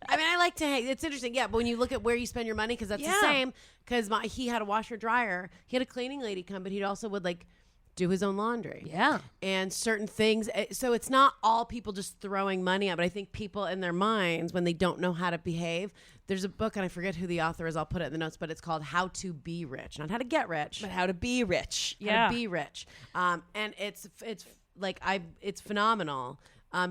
I mean, I like to hang. It's interesting. Yeah. But when you look at where you spend your money, cause that's the same, cause he had a washer dryer, he had a cleaning lady come, but he also would like do his own laundry. Yeah. And certain things. So it's not all people just throwing money out, but I think people in their minds, when they don't know how to behave, there's a book and I forget who the author is. I'll put it in the notes, but it's called How to Be Rich, not how to get rich, but how to be rich. How to be rich. And it's like, it's phenomenal.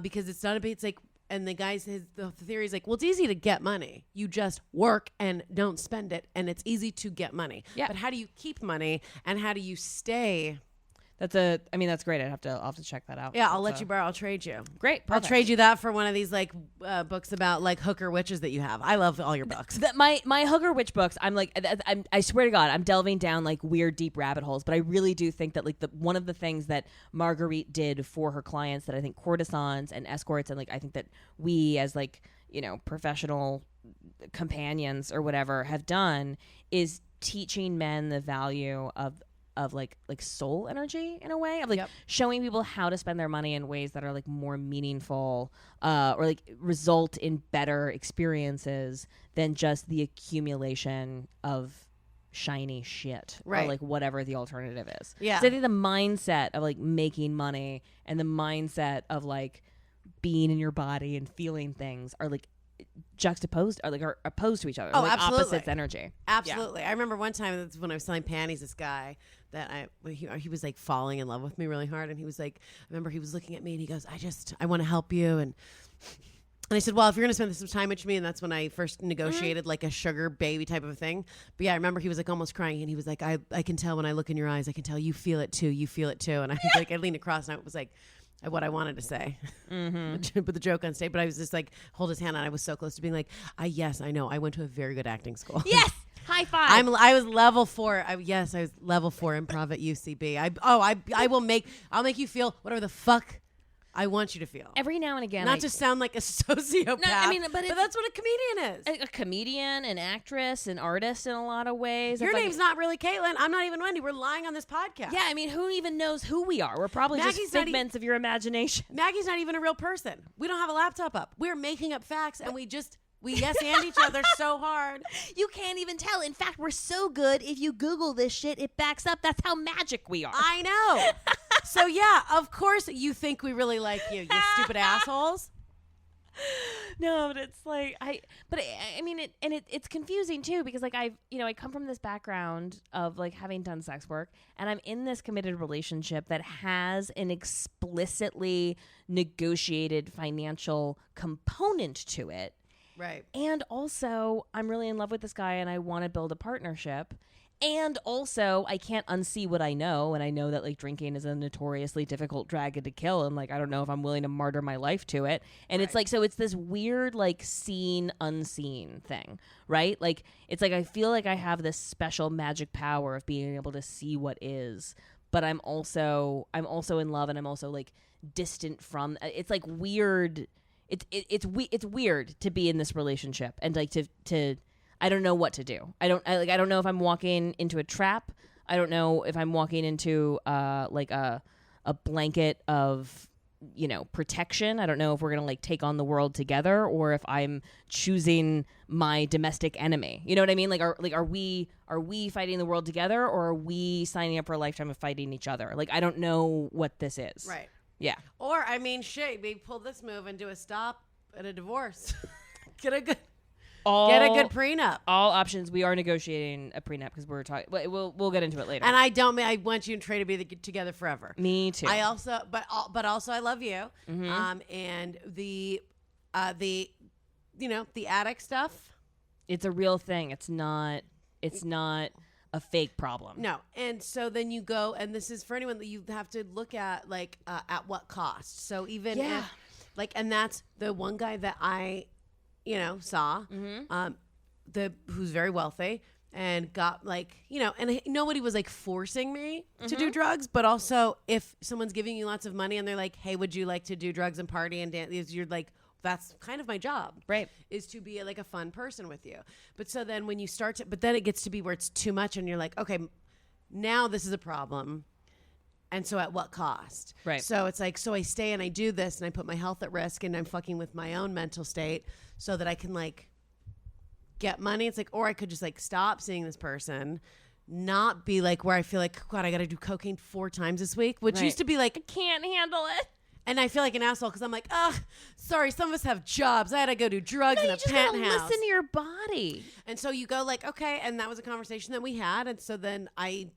Because it's not it's like, and the guys, the theory is like, well, it's easy to get money. You just work and don't spend it, and it's easy to get money. Yeah. But how do you keep money, and how do you stay? I mean, that's great. I'll have to check that out. Yeah, I'll let you borrow. I'll trade you. Great. Perfect. I'll trade you that for one of these like books about like hooker witches that you have. I love all your books. My hooker witch books, I'm like, I swear to God, I'm delving down like weird, deep rabbit holes. But I really do think that like one of the things that Marguerite did for her clients that I think courtesans and escorts and like I think that we as like, you know, professional companions or whatever have done is teaching men the value of like soul energy in a way of like showing people how to spend their money in ways that are like more meaningful or like result in better experiences than just the accumulation of shiny shit or like whatever the alternative is. Yeah. So I think the mindset of like making money and the mindset of like being in your body and feeling things are like juxtaposed or like are opposed to each other. Oh, like absolutely. Opposites energy. Absolutely. Yeah. I remember one time when I was selling panties, this guy that he was like falling in love with me really hard, and he was like, I remember he was looking at me and he goes, I want to help you, and I said, well, if you're going to spend some time with me, and that's when I first negotiated like a sugar baby type of a thing. But yeah, I remember he was like almost crying, and he was like, I can tell when I look in your eyes, I can tell you feel it too. And I was like, I leaned across and I was like, what I wanted to say, put the joke on stage, but I was just like, hold his hand, and I was so close to being like, yes, I know, I went to a very good acting school. Yes, high five. I was level 4. I was level 4 improv at UCB. I'll make you feel whatever the fuck I want you to feel. Every now and again. Not to sound like a sociopath. No, I mean, but that's what a comedian is. A comedian, an actress, an artist in a lot of ways. Your name's not really Caitlin. I'm not even Wendy. We're lying on this podcast. Yeah, I mean, who even knows who we are? We're probably just figments of your imagination. Maggie's not even a real person. We don't have a laptop up. We're making up facts, and we yes and each other so hard. You can't even tell. In fact, we're so good. If you Google this shit, it backs up. That's how magic we are. I know. So yeah, of course you think we really like you stupid assholes. No, but it's like I mean it's confusing too, because like I come from this background of like having done sex work, and I'm in this committed relationship that has an explicitly negotiated financial component to it. Right. And also, I'm really in love with this guy and I want to build a partnership. And also, I can't unsee what I know. And I know that like drinking is a notoriously difficult dragon to kill. And like, I don't know if I'm willing to martyr my life to it. And it's like, so it's this weird, like seen, unseen thing, right? Like, it's like, I feel like I have this special magic power of being able to see what is, but I'm also in love, and I'm also like distant from, it's like weird. It's weird to be in this relationship and like to I don't know what to do. I don't know if I'm walking into a trap. I don't know if I'm walking into like a blanket of protection. I don't know if we're going to like take on the world together or if I'm choosing my domestic enemy. You know what I mean? Like, are we fighting the world together, or are we signing up for a lifetime of fighting each other? Like, I don't know what this is. Right. Yeah. Or, I mean, shit, maybe pull this move and do a stop at a divorce. Get a good prenup. All options. We are negotiating a prenup because we're talking. We'll get into it later. And I want you and Trey to be together forever. Me too. I also, but also I love you. Mm-hmm. And the attic stuff. It's a real thing. It's not a fake problem. No. And so then you go, and this is for anyone that you have to look at, like, at what cost. So even if, like, and that's the one guy that I, saw, who's very wealthy and got, like, and nobody was like forcing me to do drugs, but also if someone's giving you lots of money and they're like, hey, would you like to do drugs and party and dance? You're like, that's kind of my job, right? Is to be like a fun person with you. But so then when you start to, but then it gets to be where it's too much and you're like, okay, now this is a problem. And so at what cost? Right. So it's like, so I stay and I do this and I put my health at risk and I'm fucking with my own mental state so that I can like get money. It's like, or I could just like stop seeing this person, not be like where I feel like, God, I got to do cocaine 4 times this week, which used to be like, I can't handle it. And I feel like an asshole because I'm like, sorry, some of us have jobs. I had to go do drugs in a penthouse. Listen to your body. And so you go like, okay. And that was a conversation that we had. And so then I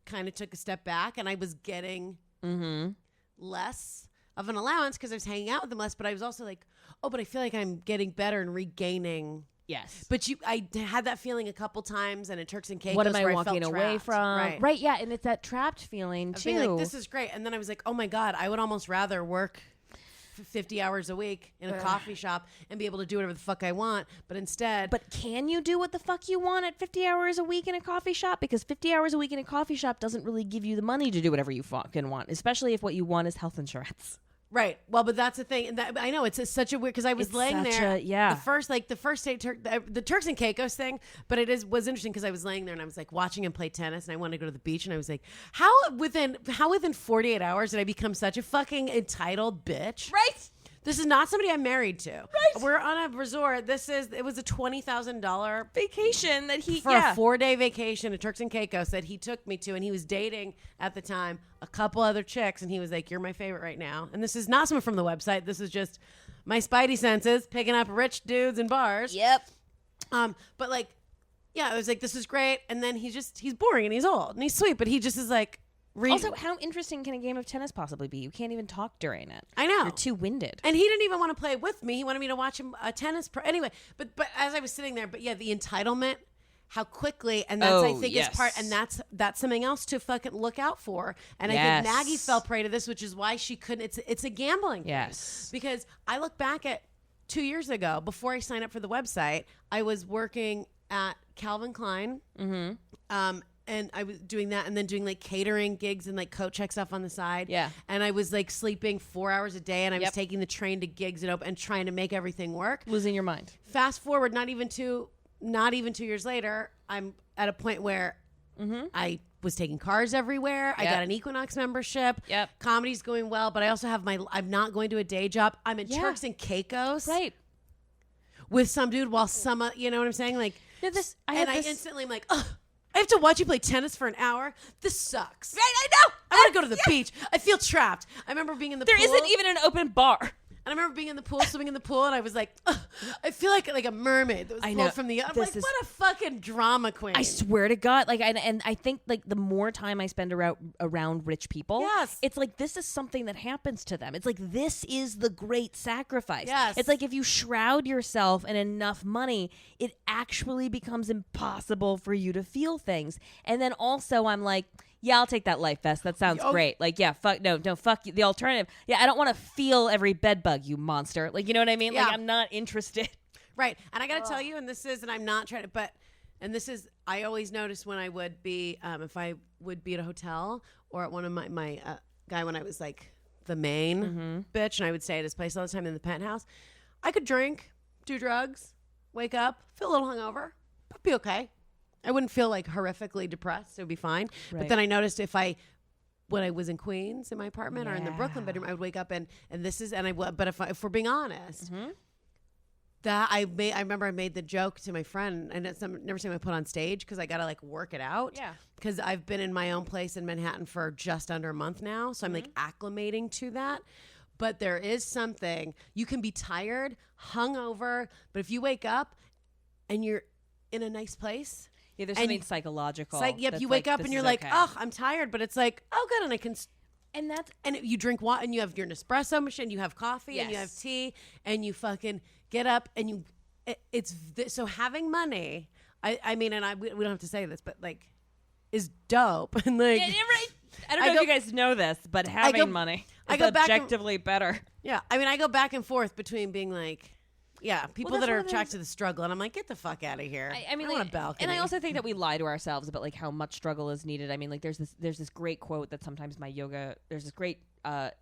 kind of took a step back and I was getting less of an allowance because I was hanging out with them less. But I was also like, oh, but I feel like I'm getting better and regaining. Yes. But I had that feeling a couple times and in Turks and Caicos. What am I where walking away from? Right. Yeah. And it's that trapped feeling too. Being like, this is great. And then I was like, oh my God, I would almost rather work 50 hours a week in a coffee shop and be able to do whatever the fuck I want. But instead. But can you do what the fuck you want at 50 hours a week in a coffee shop? Because 50 hours a week in a coffee shop doesn't really give you the money to do whatever you fucking want, especially if what you want is health insurance. Right. Well, but that's the thing. And I know it's such a weird because I was laying there. The first day, the Turks and Caicos thing. But was interesting because I was laying there and I was like watching him play tennis and I wanted to go to the beach and I was like, how within 48 hours did I become such a fucking entitled bitch? Right. This is not somebody I'm married to. Right. We're on a resort. It was a $20,000 vacation that a 4-day vacation to Turks and Caicos that he took me to, and he was dating at the time a couple other chicks, and he was like, "You're my favorite right now." And this is not someone from the website. This is just my spidey senses picking up rich dudes in bars. Yep. But like, yeah, I was like, "This is great," and then he's boring and he's old and he's sweet, but he just is like. Also, how interesting can a game of tennis possibly be? You can't even talk during it. I know. You're too winded. And he didn't even want to play with me. He wanted me to watch him tennis. Anyway, but as I was sitting there, but yeah, the entitlement, how quickly, and that's I think is part, and that's something else to fucking look out for. And I think Maggie fell prey to this, which is why she couldn't. It's a gambling thing. Yes. Because I look back at 2 years ago, before I signed up for the website, I was working at Calvin Klein. Mm-hmm. And I was doing that and then doing like catering gigs and like coat check stuff on the side. Yeah. And I was like sleeping 4 hours a day and I was taking the train to gigs and trying to make everything work. Losing your mind. Fast forward, not even 2 years later, I'm at a point where I was taking cars everywhere. I got an Equinox membership. Yep. Comedy's going well, but I also have I'm not going to a day job. I'm in Turks and Caicos. Right. With some dude while you know what I'm saying? Like, I instantly am like, ugh. I have to watch you play tennis for an hour. This sucks. Right, I know. I want to go to the beach. I feel trapped. I remember being in the pool. There isn't even an open bar. And I remember being in the pool, swimming in the pool, and I was like, ugh, I feel like a mermaid that was pulled from the. I'm like, what a fucking drama queen. I swear to God, like, and I think like the more time I spend around rich people, it's like this is something that happens to them. It's like this is the great sacrifice. Yes, it's like if you shroud yourself in enough money, it actually becomes impossible for you to feel things. And then also, I'm like. Yeah, I'll take that life vest. That sounds great. Like, yeah, fuck you. The alternative. Yeah, I don't want to feel every bed bug, you monster. Like, you know what I mean? Yeah. Like, I'm not interested. Right. And I got to tell you, and I'm not trying to, I always noticed when I would be, if I would be at a hotel or at one of my guy when I was like the main bitch and I would stay at his place all the time in the penthouse, I could drink, do drugs, wake up, feel a little hungover, but be okay. I wouldn't feel like horrifically depressed. It would be fine. Right. But then I noticed if I when I was in Queens in my apartment or in the Brooklyn bedroom, I would wake up and this is, and I would, but if we're being honest, that I remember I made the joke to my friend, and it's never something I put on stage because I got to like work it out. Yeah. Because I've been in my own place in Manhattan for just under a month now. So I'm like acclimating to that. But there is something, you can be tired, hungover, but if you wake up and you're in a nice place. Yeah, there's something psychological. You wake up and you're like, oh, I'm tired, but it's like, oh, good, and I can. And you drink water, and you have your Nespresso machine, you have coffee, and you have tea, and you fucking get up, and so having money. I mean, and we don't have to say this, but like, is dope, and like, I don't know if you guys know this, but having money is objectively better. Yeah, I mean, I go back and forth between being like. Yeah, people that are attracted to the struggle, and I'm like, get the fuck out of here. I mean, I want a balcony. And I also think that we lie to ourselves about like how much struggle is needed. I mean, like there's this great quote that sometimes there's this great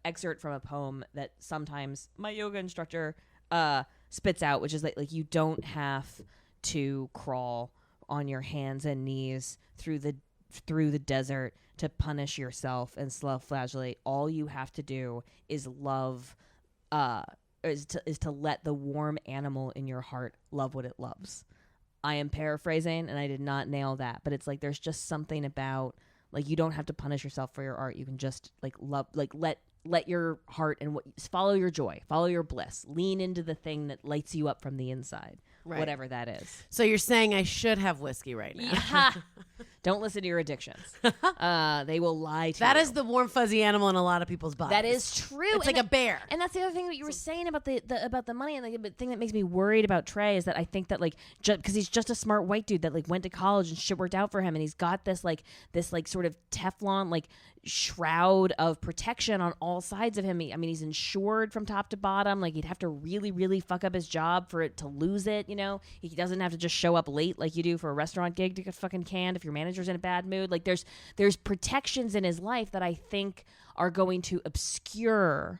excerpt from a poem that sometimes my yoga instructor spits out, which is like you don't have to crawl on your hands and knees through the desert to punish yourself and self-flagellate. All you have to do is love. Is to let the warm animal in your heart love what it loves. I am paraphrasing, and I did not nail that, but it's like there's just something about like you don't have to punish yourself for your art. You can just like love, like let your heart and follow your joy, follow your bliss, lean into the thing that lights you up from the inside, whatever that is. So you're saying I should have whiskey right now? Yeah. Don't listen to your addictions. They will lie to you. That is the warm fuzzy animal in a lot of people's bodies. That is true. It's like a bear. And that's the other thing that you were saying about the money. And the thing that makes me worried about Trey is that I think that like because he's just a smart white dude that like went to college and shit worked out for him, and he's got this sort of Teflon like shroud of protection on all sides of him. I mean, he's insured from top to bottom. Like he'd have to really, really fuck up his job for it to lose it. You know, he doesn't have to just show up late like you do for a restaurant gig to get fucking canned if your manager's in a bad mood. Like there's protections in his life that I think are going to obscure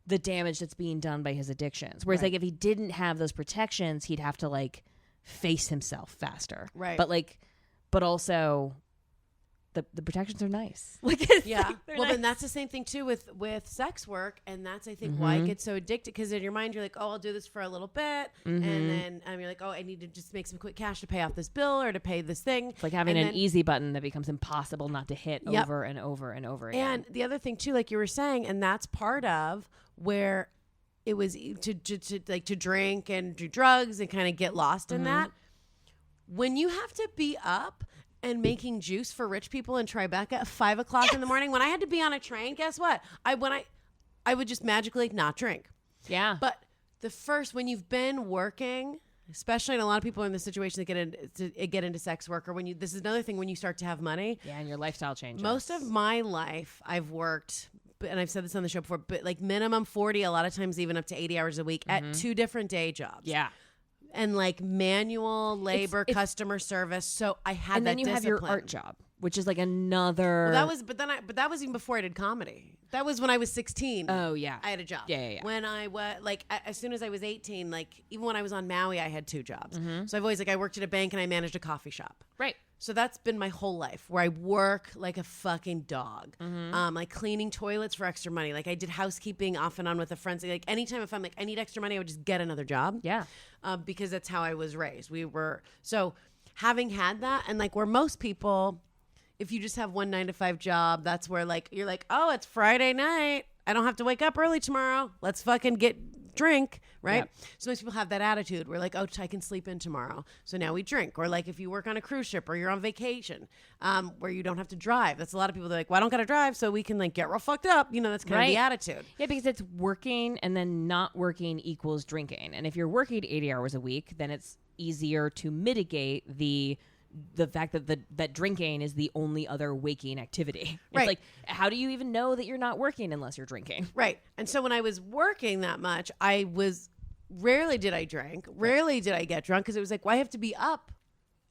the damage that's being done by his addictions. Whereas like if he didn't have those protections, he'd have to like face himself faster. Right. But also the protections are nice. Like yeah. Well, nice. Then that's the same thing too with sex work, and that's I think why it gets so addicted, because in your mind you're like, oh, I'll do this for a little bit, and then you're like, oh, I need to just make some quick cash to pay off this bill or to pay this thing. It's like having an easy button that becomes impossible not to hit over and over and over again. And the other thing too, like you were saying, and that's part of where it was to drink and do drugs and kind of get lost in that. When you have to be up and making juice for rich people in Tribeca at 5 o'clock in the morning, when I had to be on a train, guess what? I would just magically not drink. Yeah. But when you've been working, especially, and a lot of people are in this situation that get into sex work, or this is another thing when you start to have money. Yeah, and your lifestyle changes. Most of my life, I've worked, and I've said this on the show before, but like minimum 40, a lot of times even up to 80 hours a week at 2 different day jobs. Yeah. And like manual labor, customer service. So I had and that then you have your art job, which is like another. Well, that was even before I did comedy. That was when I was 16. Oh yeah, I had a job. Yeah. When I was like, as soon as I was 18, like even when I was on Maui, I had 2 jobs. So I've always I worked at a bank and I managed a coffee shop. Right. So that's been my whole life, where I work like a fucking dog, like cleaning toilets for extra money. Like I did housekeeping off and on with a friend. So like anytime if I'm like I need extra money, I would just get another job. Yeah, because that's how I was raised. So having had that, and like where most people, if you just have one 9-to-5 job, that's where like you're like, oh, it's Friday night, I don't have to wake up early tomorrow. Let's fucking drink, right? Yep. So most people have that attitude. We're like, oh, I can sleep in tomorrow, so now we drink. Or like if you work on a cruise ship or you're on vacation, where you don't have to drive. That's a lot of people. They're like, well, I don't gotta drive, so we can like get real fucked up. You know, that's kind of the attitude. Yeah, because it's working and then not working equals drinking. And if you're working 80 hours a week, then it's easier to mitigate the fact that drinking is the only other waking activity. It's like, how do you even know that you're not working unless you're drinking? Right. And so when I was working that much, rarely did I drink, rarely did I get drunk, because it was like, well, I have to be up.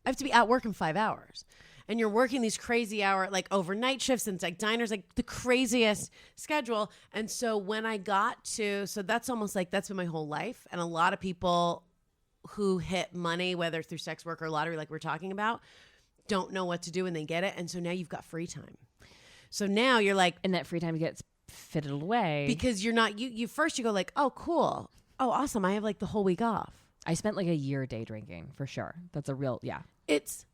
I have to be at work in 5 hours. And you're working these crazy like overnight shifts and like diners, like the craziest schedule. And so when I got so that's almost like, that's been my whole life. And a lot of people who hit money, whether through sex work or lottery, like we're talking about, don't know what to do when they get it. And so now you've got free time. So now you're like, and that free time gets fitted away because you're not, you first you go like, oh, cool. Oh, awesome. I have like the whole week off. I spent like a year day drinking for sure. That's a real, It's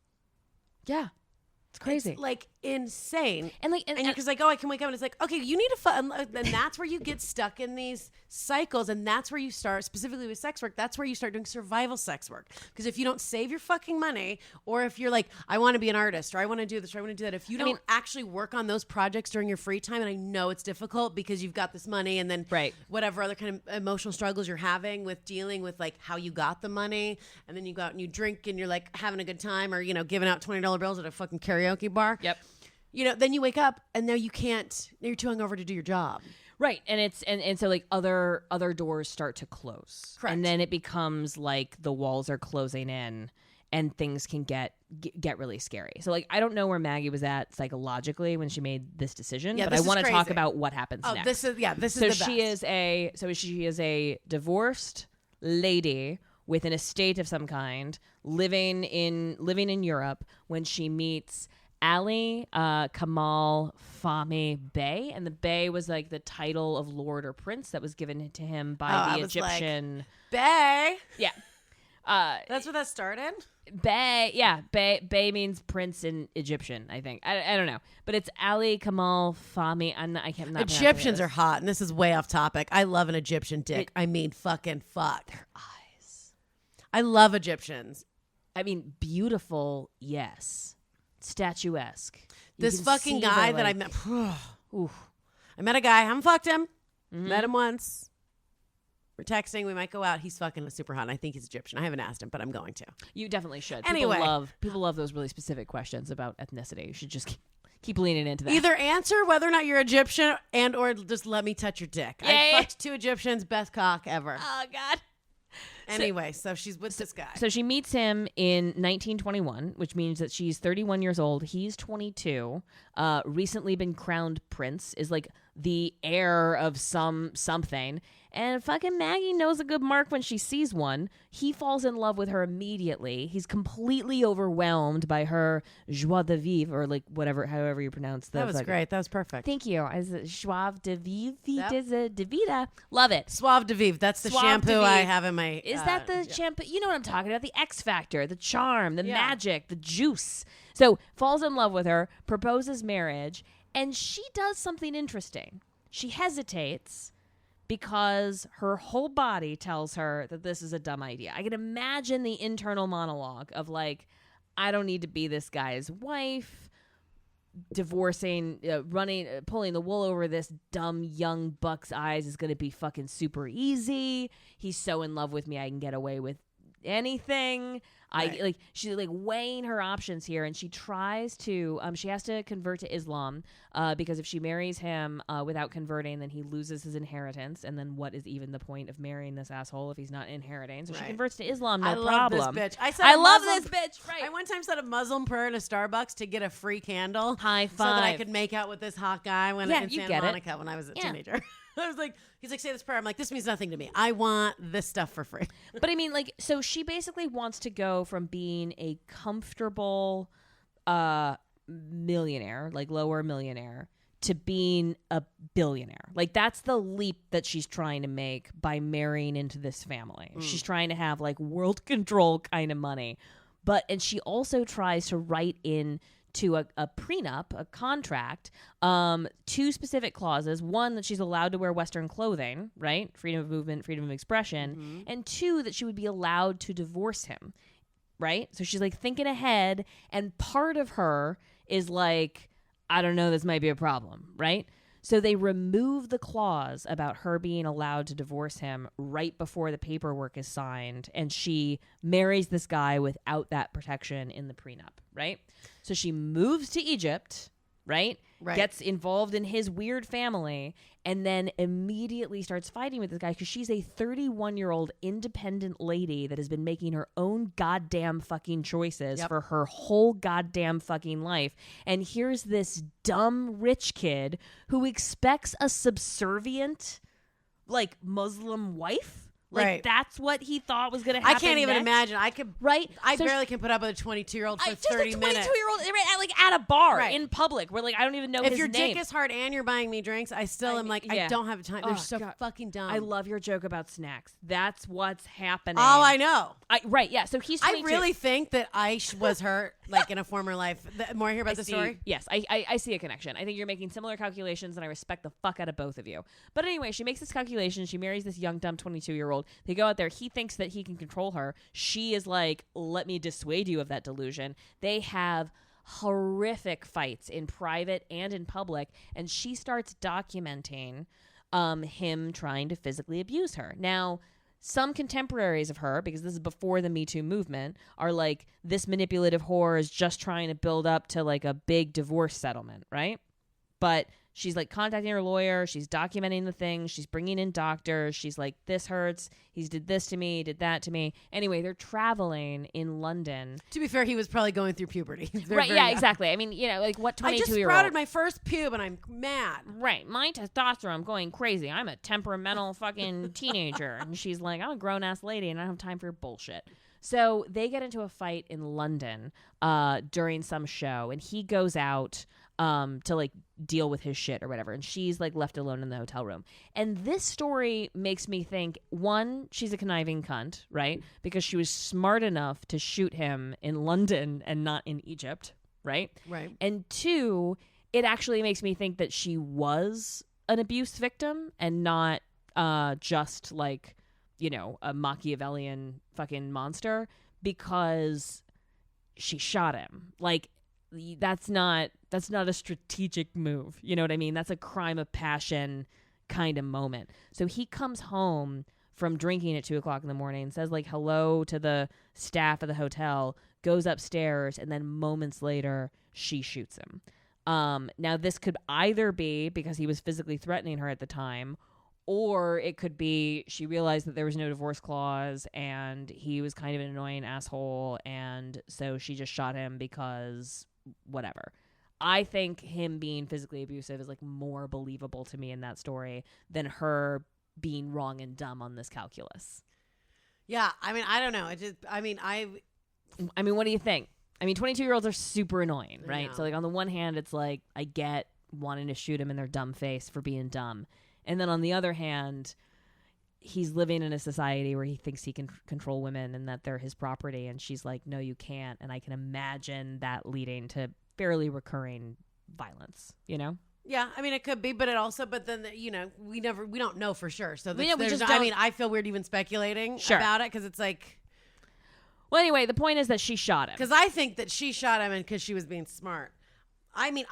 crazy. It's like insane. And like, and you're just like, oh, I can wake up and it's like, okay, you need to and that's where you get stuck in these cycles. And that's where you start, specifically with sex work, that's where you start doing survival sex work. Because if you don't save your fucking money, or if you're like, I want to be an artist, or I want to do this, or I want to do that, if you don't actually work on those projects during your free time, and I know it's difficult because you've got this money and then whatever other kind of emotional struggles you're having with dealing with like how you got the money, and then you go out and you drink and you're like having a good time, or, you know, giving out $20 bills at a fucking karaoke bar. Yep. You know, then you wake up and now you can't. You're too hungover to do your job. Right, and it's and so like other doors start to close. Correct. And then it becomes like the walls are closing in, and things can get really scary. So like I don't know where Maggie was at psychologically when she made this decision, but I want to talk about what happens next. This is the best. She is a divorced lady with an estate of some kind, living in Europe when she meets Ali Kamal Fahmy Bey, and the Bey was like the title of lord or prince that was given to him by the Egyptian Bey. Yeah, that's where that started. Bey, yeah, Bey means prince in Egyptian, I think. I don't know, but it's Ali Kamal Fahmy. I can't. Egyptians are hot, and this is way off topic. I love an Egyptian dick. I mean, fucking fuck. Their eyes. I love Egyptians. I mean, beautiful, yes. Statuesque. This fucking guy that I met. I met a guy. I haven't fucked him. Mm-hmm. Met him once. We're texting. We might go out. He's fucking super hot. I think he's Egyptian. I haven't asked him, but I'm going to. You definitely should. Anyway. People love those really specific questions about ethnicity. You should just keep leaning into that. Either answer whether or not you're Egyptian and or just let me touch your dick. Yay. I fucked 2 Egyptians. Best cock ever. Oh, God. Anyway, so she's with this guy. So she meets him in 1921, which means that she's 31 years old. He's 22. Recently been crowned prince, is like the heir of something. And fucking Maggie knows a good mark when she sees one. He falls in love with her immediately. He's completely overwhelmed by her joie de vivre, or like whatever, however you pronounce that. That was great. That was perfect. Thank you. Is it joie de vivre? De vida. Love it. Suave de vivre. That's the shampoo I have in my... Is that the shampoo? You know what I'm talking about. The X factor, the charm, the magic, the juice. So falls in love with her, proposes marriage, and she does something interesting. She hesitates because her whole body tells her that this is a dumb idea. I can imagine the internal monologue of like, I don't need to be this guy's wife, divorcing, pulling the wool over this dumb young buck's eyes is going to be fucking super easy. He's so in love with me, I can get away with anything. Right. She's like weighing her options here, and she tries to she has to convert to Islam because if she marries him without converting, then he loses his inheritance, and then what is even the point of marrying this asshole if he's not inheriting? So she converts to Islam, problem. Love this bitch. I love this bitch. Right. I one time said a Muslim prayer in a Starbucks to get a free candle. High five. So that I could make out with this hot guy in Santa Monica when I was a teenager. I was like, he's like, say this prayer. I'm like, this means nothing to me. I want this stuff for free. But I mean, like, so she basically wants to go from being a comfortable millionaire, like lower millionaire, to being a billionaire. Like, that's the leap that she's trying to make by marrying into this family. She's trying to have like world control kind of money. And she also tries to write in to a prenup, a contract, 2 specific clauses. 1, that she's allowed to wear Western clothing, right? Freedom of movement, freedom of expression. Mm-hmm. And 2, that she would be allowed to divorce him, right? So she's like thinking ahead. And part of her is like, I don't know, this might be a problem, right? So they remove the clause about her being allowed to divorce him right before the paperwork is signed, and she marries this guy without that protection in the prenup, right? So she moves to Egypt, right? Gets involved in his weird family, and then immediately starts fighting with this guy because she's a 31-year-old independent lady that has been making her own goddamn fucking choices for her whole goddamn fucking life. And here's this dumb rich kid who expects a subservient, like, Muslim wife. Like Right. that's what he thought was going to happen. I can't even next. imagine. I could. Right? I So barely can put up with a 22-year-old for just 30 a minutes. 22-year-old at a bar Right. in public where like I don't even know If his your name. dick is hard and you're buying me drinks, I still am like, yeah. I don't have time. They're Oh, so God. fucking dumb. I love your joke about snacks. That's what's happening. Oh, I know. Right, yeah. So he's 22. I really think that I was her like in a former life. The more I hear about the story. Yes, I see a connection. I think you're making similar calculations, and I respect the fuck out of both of you. But anyway, she makes this calculation. She marries this young, dumb 22-year-old. They go out there. He thinks that he can control her. She is like, let me dissuade you of that delusion. They have horrific fights in private and in public, and she starts documenting him trying to physically abuse her. Now, some contemporaries of her, because this is before the Me Too movement, are like, this manipulative whore is just trying to build up to like a big divorce settlement, right? But she's like contacting her lawyer. She's documenting the things. She's bringing in doctors. She's like, this hurts. He's did this to me, did that to me. Anyway, they're traveling in London. To be fair, he was probably going through puberty. Right, yeah, exactly. I mean, you know, like what 22-year-old? I just sprouted my first pube and I'm mad. Right. My testosterone going crazy. I'm a temperamental fucking teenager. And she's like, I'm a grown-ass lady and I don't have time for your bullshit. So they get into a fight in London during some show, and he goes out to like deal with his shit or whatever, and she's like left alone in the hotel room. And this story makes me think, one, she's a conniving cunt, right? Because she was smart enough to shoot him in London and not in Egypt, right? Right. And two, it actually makes me think that she was an abuse victim and not just like, you know, a Machiavellian fucking monster, because she shot him. Like, that's not a strategic move. You know what I mean? That's a crime of passion kind of moment. So he comes home from drinking at 2:00 in the morning, says like hello to the staff of the hotel, goes upstairs, and then moments later she shoots him. Now this could either be because he was physically threatening her at the time, or it could be she realized that there was no divorce clause and he was kind of an annoying asshole, and so she just shot him because whatever. I think him being physically abusive is like more believable to me in that story than her being wrong and dumb on this calculus. Yeah, I mean, I don't know. I mean, what do you think? I mean, 22-year-olds are super annoying, I right? know. So like on the one hand, it's like I get wanting to shoot him in their dumb face for being dumb. And then on the other hand, he's living in a society where he thinks he can control women and that they're his property. And she's like, no, you can't. And I can imagine that leading to fairly recurring violence, you know? yeah, I mean, it could be, but then, you know, we don't know for sure. So We just I don't- mean, I feel weird even speculating Sure. about it, because it's like, Well, anyway, the point is that she shot him. because I think that she shot him because she was being smart. I mean,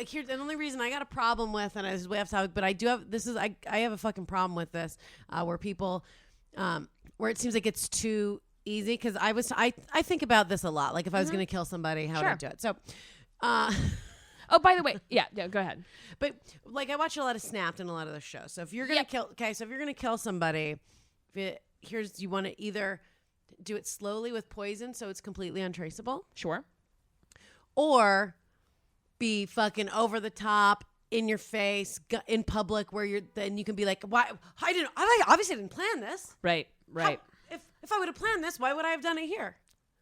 here's the only reason I got a problem with, and this is way off topic, but I do have, I have a fucking problem with this, where people, where it seems like it's too easy, because I think about this a lot. Like if I was going to kill somebody, how would I do it? So, Oh, by the way, yeah, go ahead. but like I watch a lot of Snapped and a lot of those shows. So if you're going to if you're going to kill somebody, you want to either do it slowly with poison so it's completely untraceable, Sure. or be fucking over the top, in your face, in public, where then you can be like, why? I obviously didn't plan this. Right. If I would have planned this, why would I have done it here?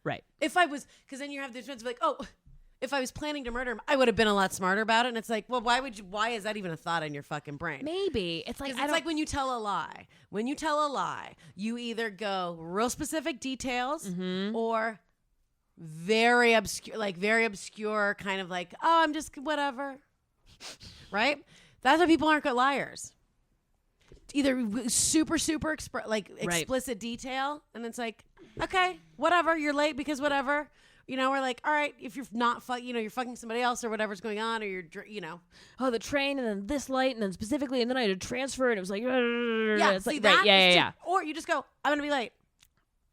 Right. If I was, because then you have the defense of like, oh, if I was planning to murder him, I would have been a lot smarter about it. And it's like, well, why is that even a thought in your fucking brain? Maybe. It's like, It's like when you tell a lie. When you tell a lie, you either go real specific details or very obscure kind of like, oh, I'm just whatever. Right? That's why people aren't good liars. Either super explicit detail, and it's like, okay, whatever, you're late because whatever. You know, we're like, all right, if you're not you're fucking somebody else or whatever's going on, or you're, you know. oh, the train, and then this light, and then specifically, and then I had to transfer, and it was like, Yeah, it's see like, that? right, yeah. Yeah. Or you just go, I'm going to be late.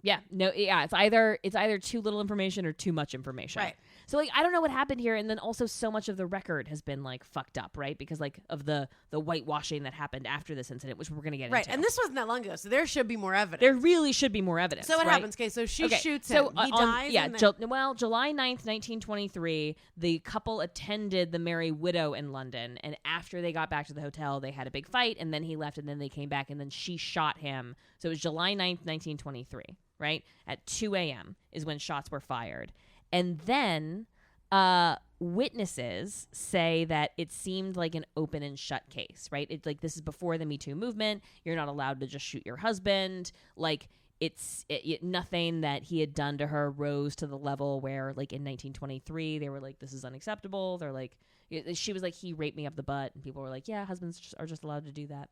Yeah, no, yeah, it's either too little information or too much information. Right. So like I don't know what happened here, and then also so much of the record has been like fucked up, right? Because like of the whitewashing that happened after this incident, which we're gonna get into. And this wasn't that long ago, so there should be more evidence. There really should be more evidence. So what right? happens? Okay, so she shoots him. He dies. Yeah, July 9th, 1923, the couple attended the Merry Widow in London, and after they got back to the hotel, they had a big fight, and then he left, and then they came back, and then she shot him. So it was July 9th, 1923, right? At 2 a.m. is when shots were fired. And then witnesses say that it seemed like an open and shut case, right? It's like this is before the Me Too movement. You're not allowed to just shoot your husband. Like nothing that he had done to her rose to the level where like in 1923 they were like, this is unacceptable. They're like, she was like, he raped me up the butt, and people were like, yeah, husbands are just allowed to do that.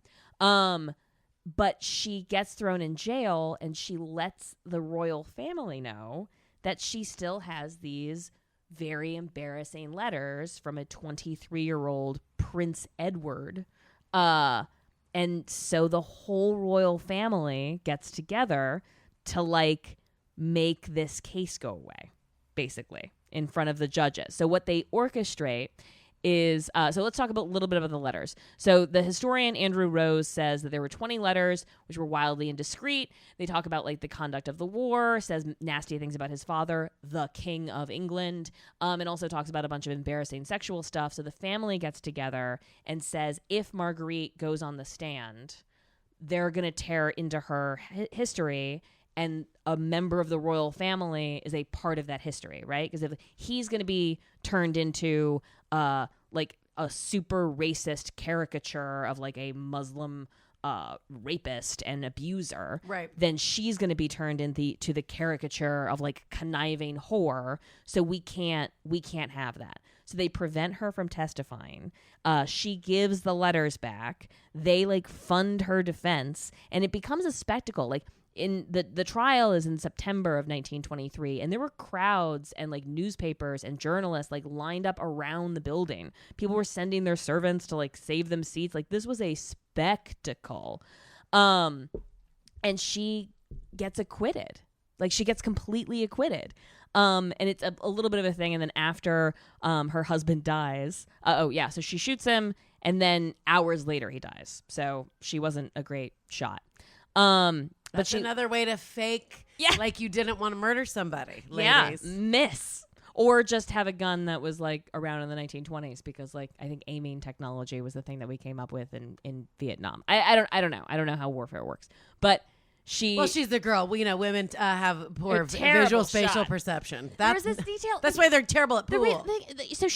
But she gets thrown in jail, and she lets the royal family know that she still has these very embarrassing letters from a 23-year-old Prince Edward. And so the whole royal family gets together to like make this case go away, basically, in front of the judges. So what they orchestrate is, so let's talk a little bit about the letters. So the historian Andrew Rose says that there were 20 letters, which were wildly indiscreet. They talk about like the conduct of the war, says nasty things about his father, the King of England, and also talks about a bunch of embarrassing sexual stuff. So the family gets together and says if Marguerite goes on the stand, they're going to tear into her history, and a member of the royal family is a part of that history, right? Because if he's going to be turned into like a super racist caricature of like a Muslim rapist and abuser, right, then she's going to be turned into the caricature of like conniving whore. So we can't have that. So they prevent her from testifying. She gives the letters back. They like fund her defense, and it becomes a spectacle. Like in the trial is in September of 1923, and there were crowds and like newspapers and journalists like lined up around the building. People were sending their servants to like save them seats. Like this was a spectacle. And she gets acquitted. Like she gets completely acquitted. And it's a little bit of a thing. And then after her husband dies, so she shoots him, and then hours later he dies. So she wasn't a great shot. That's another way to fake like you didn't want to murder somebody, Yeah, ladies. miss. Or just have a gun that was like around in the 1920s, because like I think aiming technology was the thing that we came up with in Vietnam. I don't know. I don't know how warfare works. But she's the girl. Women have poor visual spatial perception. There's this detail. That's why they're terrible at pool. So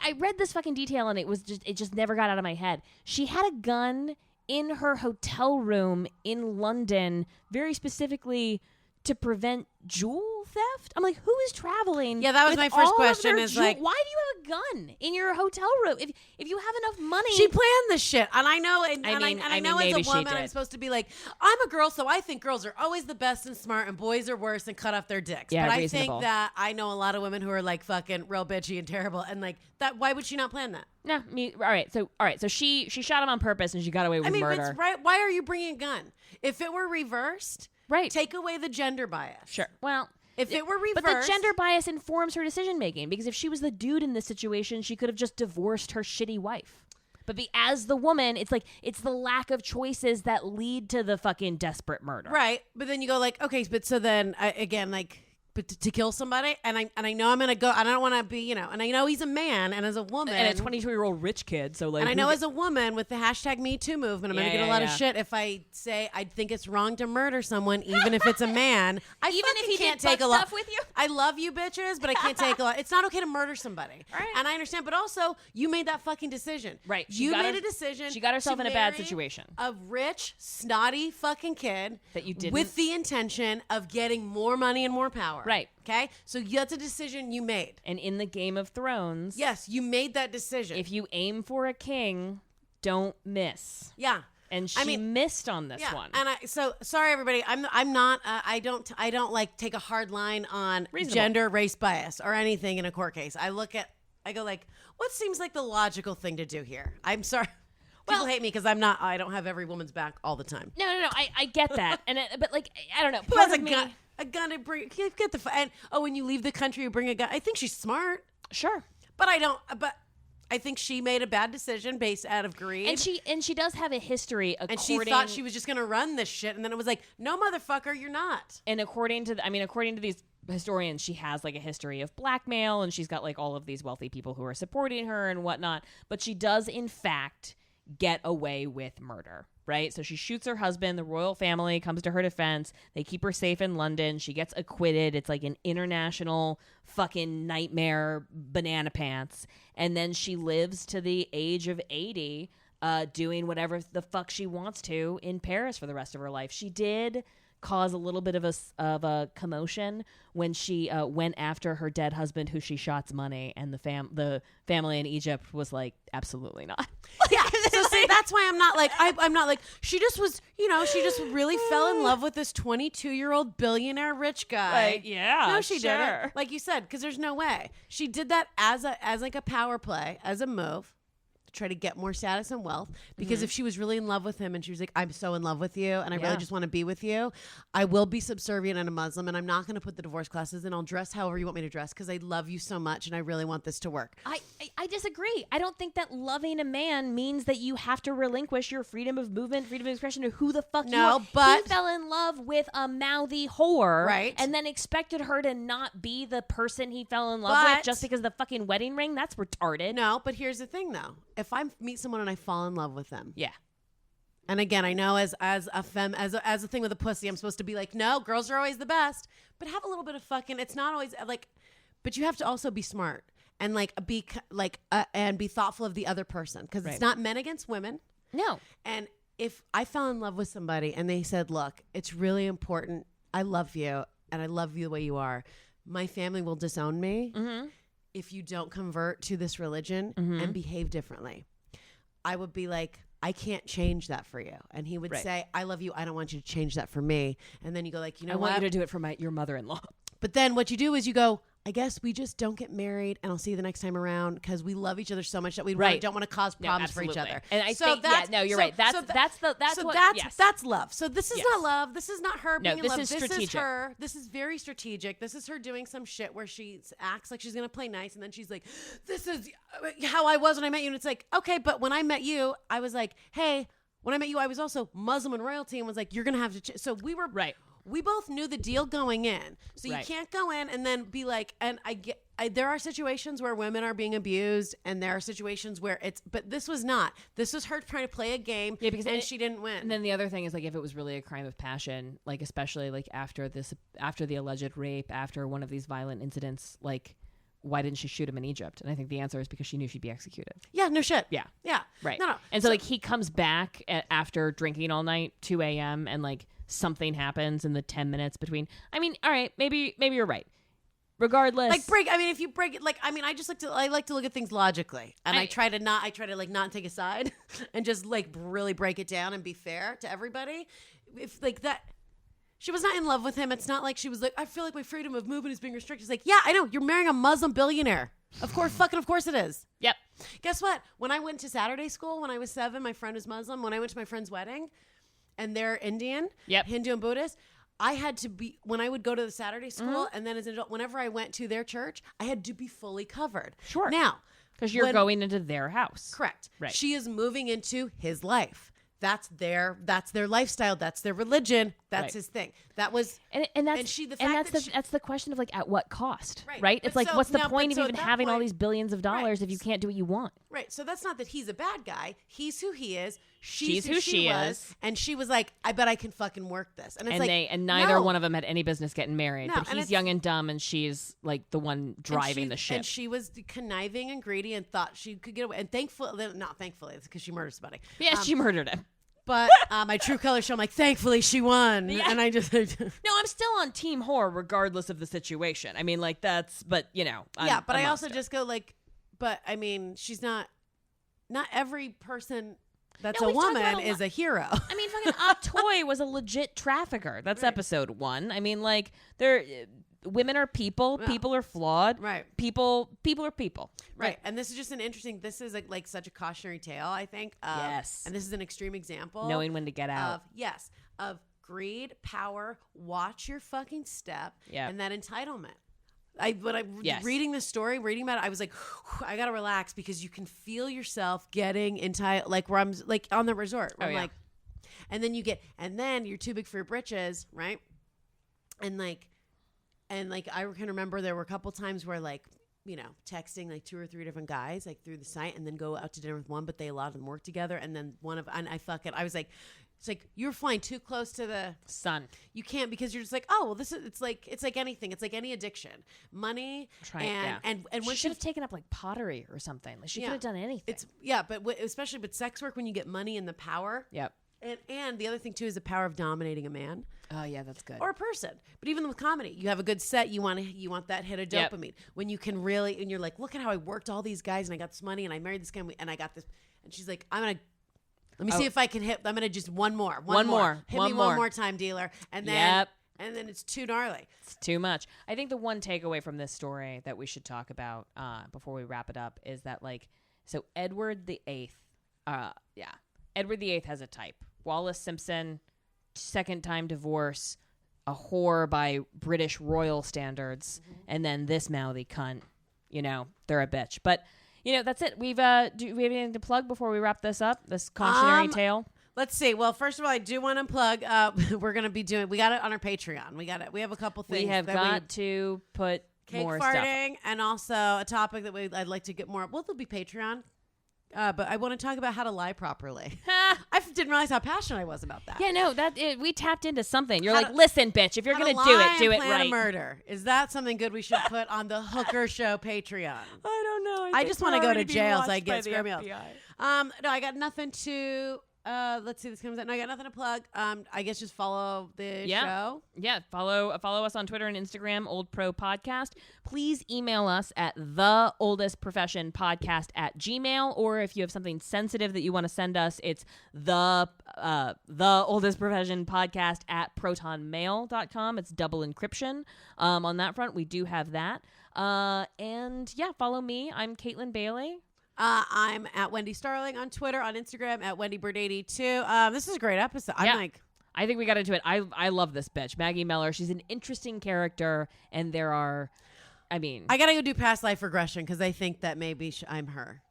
I read this fucking detail, and it just never got out of my head. She had a gun in her hotel room in London, very specifically to prevent jewel theft. I'm like, who is traveling? Yeah, that was my first question. Is like, why do you have a gun in your hotel room if you have enough money? She planned this shit, and I know. I know as a woman, I'm supposed to be like, I'm a girl, so I think girls are always the best and smart, and boys are worse and cut off their dicks. Yeah, but reasonable. I think that I know a lot of women who are like fucking real bitchy and terrible, and like that. Why would she not plan that? No, all right. So she shot him on purpose, and she got away with murder. But right. Why are you bringing a gun? If it were reversed, right, take away the gender bias. Sure. Well, if it were reversed, but the gender bias informs her decision making, because if she was the dude in this situation, she could have just divorced her shitty wife. But as the woman, it's like it's the lack of choices that lead to the fucking desperate murder. Right. But then you go like, okay, but so then again, like. But to kill somebody, and I know I'm gonna go. I don't want to be, and I know he's a man, and as a woman, and a 22-year-old rich kid. So like, and I know as a woman with the hashtag Me Too movement, I'm gonna get a lot of shit if I say I think it's wrong to murder someone, even if it's a man. Even if he can't did take a lot. Stuff with you. I love you, bitches, but I can't take a lot. It's not okay to murder somebody, right. And I understand. But also, you made that fucking decision, right? You made a decision. She got herself in a bad situation. A rich, snotty fucking kid that you didn't, with the intention of getting more money and more power, right? Okay, so that's a decision you made. And in the Game of Thrones, yes, you made that decision. If you aim for a king, don't miss. Yeah, and she missed on this one. And so sorry, everybody. I'm not. I don't like take a hard line on gender, race bias or anything in a court case. I go like, what seems like the logical thing to do here? I'm sorry. People hate me because I don't have every woman's back all the time. No. I get that, but like, I don't know. Who has a gun? a gun and get the and when you leave the country, you bring a gun. I think she's smart. Sure. But I think she made a bad decision based out of greed. And she does have a history. And she thought she was just going to run this shit. And then it was like, no, motherfucker, you're not. And according to these historians, she has like a history of blackmail, and she's got like all of these wealthy people who are supporting her and whatnot. But she does, in fact, get away with murder. Right? So she shoots her husband. The royal family comes to her defense. They keep her safe in London. She gets acquitted. It's like an international fucking nightmare banana pants. And then she lives to the age of 80, doing whatever the fuck she wants to in Paris for the rest of her life. She did cause a little bit of a commotion when she went after her dead husband, who she shot's money, and the family in Egypt was like, absolutely not. Yeah. So see, that's why I'm not like I'm not like she just was. She just really fell in love with this 22-year-old billionaire rich guy. Like, yeah, no, she sure. didn't. Like you said, because there's no way she did that as like a power play, as a move. Try to get more status and wealth, because if she was really in love with him and she was like, I'm so in love with you and I really just want to be with you, I will be subservient and a Muslim, and I'm not going to put the divorce classes, and I'll dress however you want me to dress because I love you so much and I really want this to work. I disagree. I don't think that loving a man means that you have to relinquish your freedom of movement, freedom of expression, to who the fuck you are. But he fell in love with a mouthy whore, right? And then expected her to not be the person he fell in love with just because of the fucking wedding ring. That's retarded. No, but here's the thing though. If I meet someone and I fall in love with them. Yeah. And again, I know as a thing with a pussy, I'm supposed to be like, no, girls are always the best. But have a little bit of fucking, it's not always like, but you have to also be smart and like and be thoughtful of the other person, because it's not men against women. No. And if I fell in love with somebody and they said, look, it's really important, I love you and I love you the way you are, my family will disown me if you don't convert to this religion and behave differently. I would be like, I can't change that for you. And he would say, I love you. I don't want you to change that for me. And then you go like, I want you to do it for your mother-in-law. But then what you do is you go, I guess we just don't get married, and I'll see you the next time around, because we love each other so much that we don't want to cause problems for each other. And I think, you're right. That's love. So this is not love. This is not her being in love. This is strategic. This is her. This is very strategic. This is her doing some shit where she acts like she's going to play nice, and then she's like, this is how I was when I met you. And it's like, okay, but when I met you, I was like, hey, when I met you, I was also Muslim and royalty, and was like, you're going to have to so we were we both knew the deal going in. So you can't go in and then be like, and there are situations where women are being abused, and there are situations where but this was not. This was her trying to play a game, and she didn't win. And then the other thing is, like, if it was really a crime of passion, like, especially like after the alleged rape, after one of these violent incidents, like, why didn't she shoot him in Egypt? And I think the answer is because she knew she'd be executed. Yeah, no shit. Yeah. Right. No. And so like, he comes back after drinking all night, 2 a.m., and like, something happens in the 10 minutes between. I mean, all right, maybe you're right. Regardless, if you break it, like, I mean, I like to look at things logically, and I try to not take a side and just like really break it down and be fair to everybody. If like that, she was not in love with him. It's not like she was like, I feel like my freedom of movement is being restricted. It's like, yeah, I know, you're marrying a Muslim billionaire. Of course it is. Yep. Guess what? When I went to Saturday school when I was 7, my friend was Muslim. When I went to my friend's wedding, and they're Indian, Hindu and Buddhist, I had to be, when I would go to the Saturday school, and then as an adult, whenever I went to their church, I had to be fully covered. Sure. Now, because you're going into their house. Correct. Right. She is moving into his life. That's their lifestyle. That's their religion. That's his thing. That was, that's the question of like, at what cost, right? It's like, what's the point of even having all these billions of dollars if you can't do what you want? Right. So that's not that he's a bad guy. He's who he is. She's who she was. And she was like, I bet I can fucking work this. And it's neither one of them had any business getting married. No, but he's young and dumb, and she's like the one driving the ship. And she was conniving and greedy and thought she could get away. And thankfully, it's because she murdered somebody. Yeah, she murdered him. But my true color show, I'm like, thankfully she won. Yeah. And I just no, I'm still on team whore regardless of the situation. I mean, like, but I also just go like, but I mean, she's not every person that's a woman is a hero. I mean, fucking Toy was a legit trafficker. That's episode 1. I mean, like, women are people. Yeah. People are flawed. Right. People are people. Right. And this is just this is like such a cautionary tale, I think. Yes. And this is an extreme example. Knowing when to get out. Of greed, power, watch your fucking step, Yep. and that entitlement. When I Yes. reading this story, reading about it, I was like, I gotta relax because you can feel yourself getting entitled, like where I'm like on the resort. Where Oh, I'm yeah. like, and then you're too big for your britches, right? And I can remember there were a couple times where like, you know, texting like 2 or 3 different guys like through the site, and then go out to dinner with one, but a lot of them work together, and then I was like, it's like you're flying too close to the Sun. You can't, because you're just like, oh well, it's like anything. It's like any addiction, money, and She when should have taken up like pottery or something. Like she Yeah. could have done anything. but especially with sex work, when you get money and the power, Yep. and the other thing too is the power of dominating a man Oh yeah, that's good. or a person. But even with comedy, you have a good set, you want that hit of Yep. dopamine when you can really, and you're like, look at how I worked all these guys and I got this money and I married this guy and I got this, and she's like, let me see if I can hit. I'm gonna just one more. Hit me one more time, dealer. And then, and then it's too gnarly. It's too much. I think the one takeaway from this story that we should talk about before we wrap it up is that so Edward the VIII, Edward the VIII has a type. Wallace Simpson, second time divorce, a whore by British royal standards, and then this mouthy cunt. You know, they're a bitch, but. You know, that's it. Do we have anything to plug before we wrap this up? This cautionary tale? Let's see. Well, first of all, I do want to plug. We're going to be we got it on our Patreon. We have a couple things. We have got to put cake more farting, stuff. and also a topic that I'd like to get more. Well, there'll be Patreon. But I want to talk about how to lie properly. I didn't realize how passionate I was about that. Yeah, no, we tapped into something. You're like, listen, bitch, if you're going to do it plan right. a murder. Is that something good we should put on the Hooker Show Patreon? I don't know. I just want to go to jail so I get square meals. No, I got nothing to. Let's see, this comes out. No, I got nothing to plug. I guess just follow the show. Yeah, follow us on Twitter and Instagram, Old Pro Podcast. Please email us at theoldestprofessionpodcast@gmail.com, or if you have something sensitive that you want to send us, it's the oldestprofessionpodcast@protonmail.com. It's double encryption. On that front, we do have that. And yeah, follow me. I'm Caitlin Bailey. I'm at Wendy Starling on Twitter, on Instagram at WendyBird82. This is a great episode. I think we got into it. I love this bitch, Maggie Meller. She's an interesting character, and there are, I gotta go do past life regression because I think that maybe I'm her.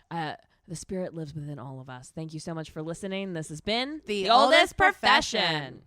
The spirit lives within all of us. Thank you so much for listening. This has been The Oldest Profession.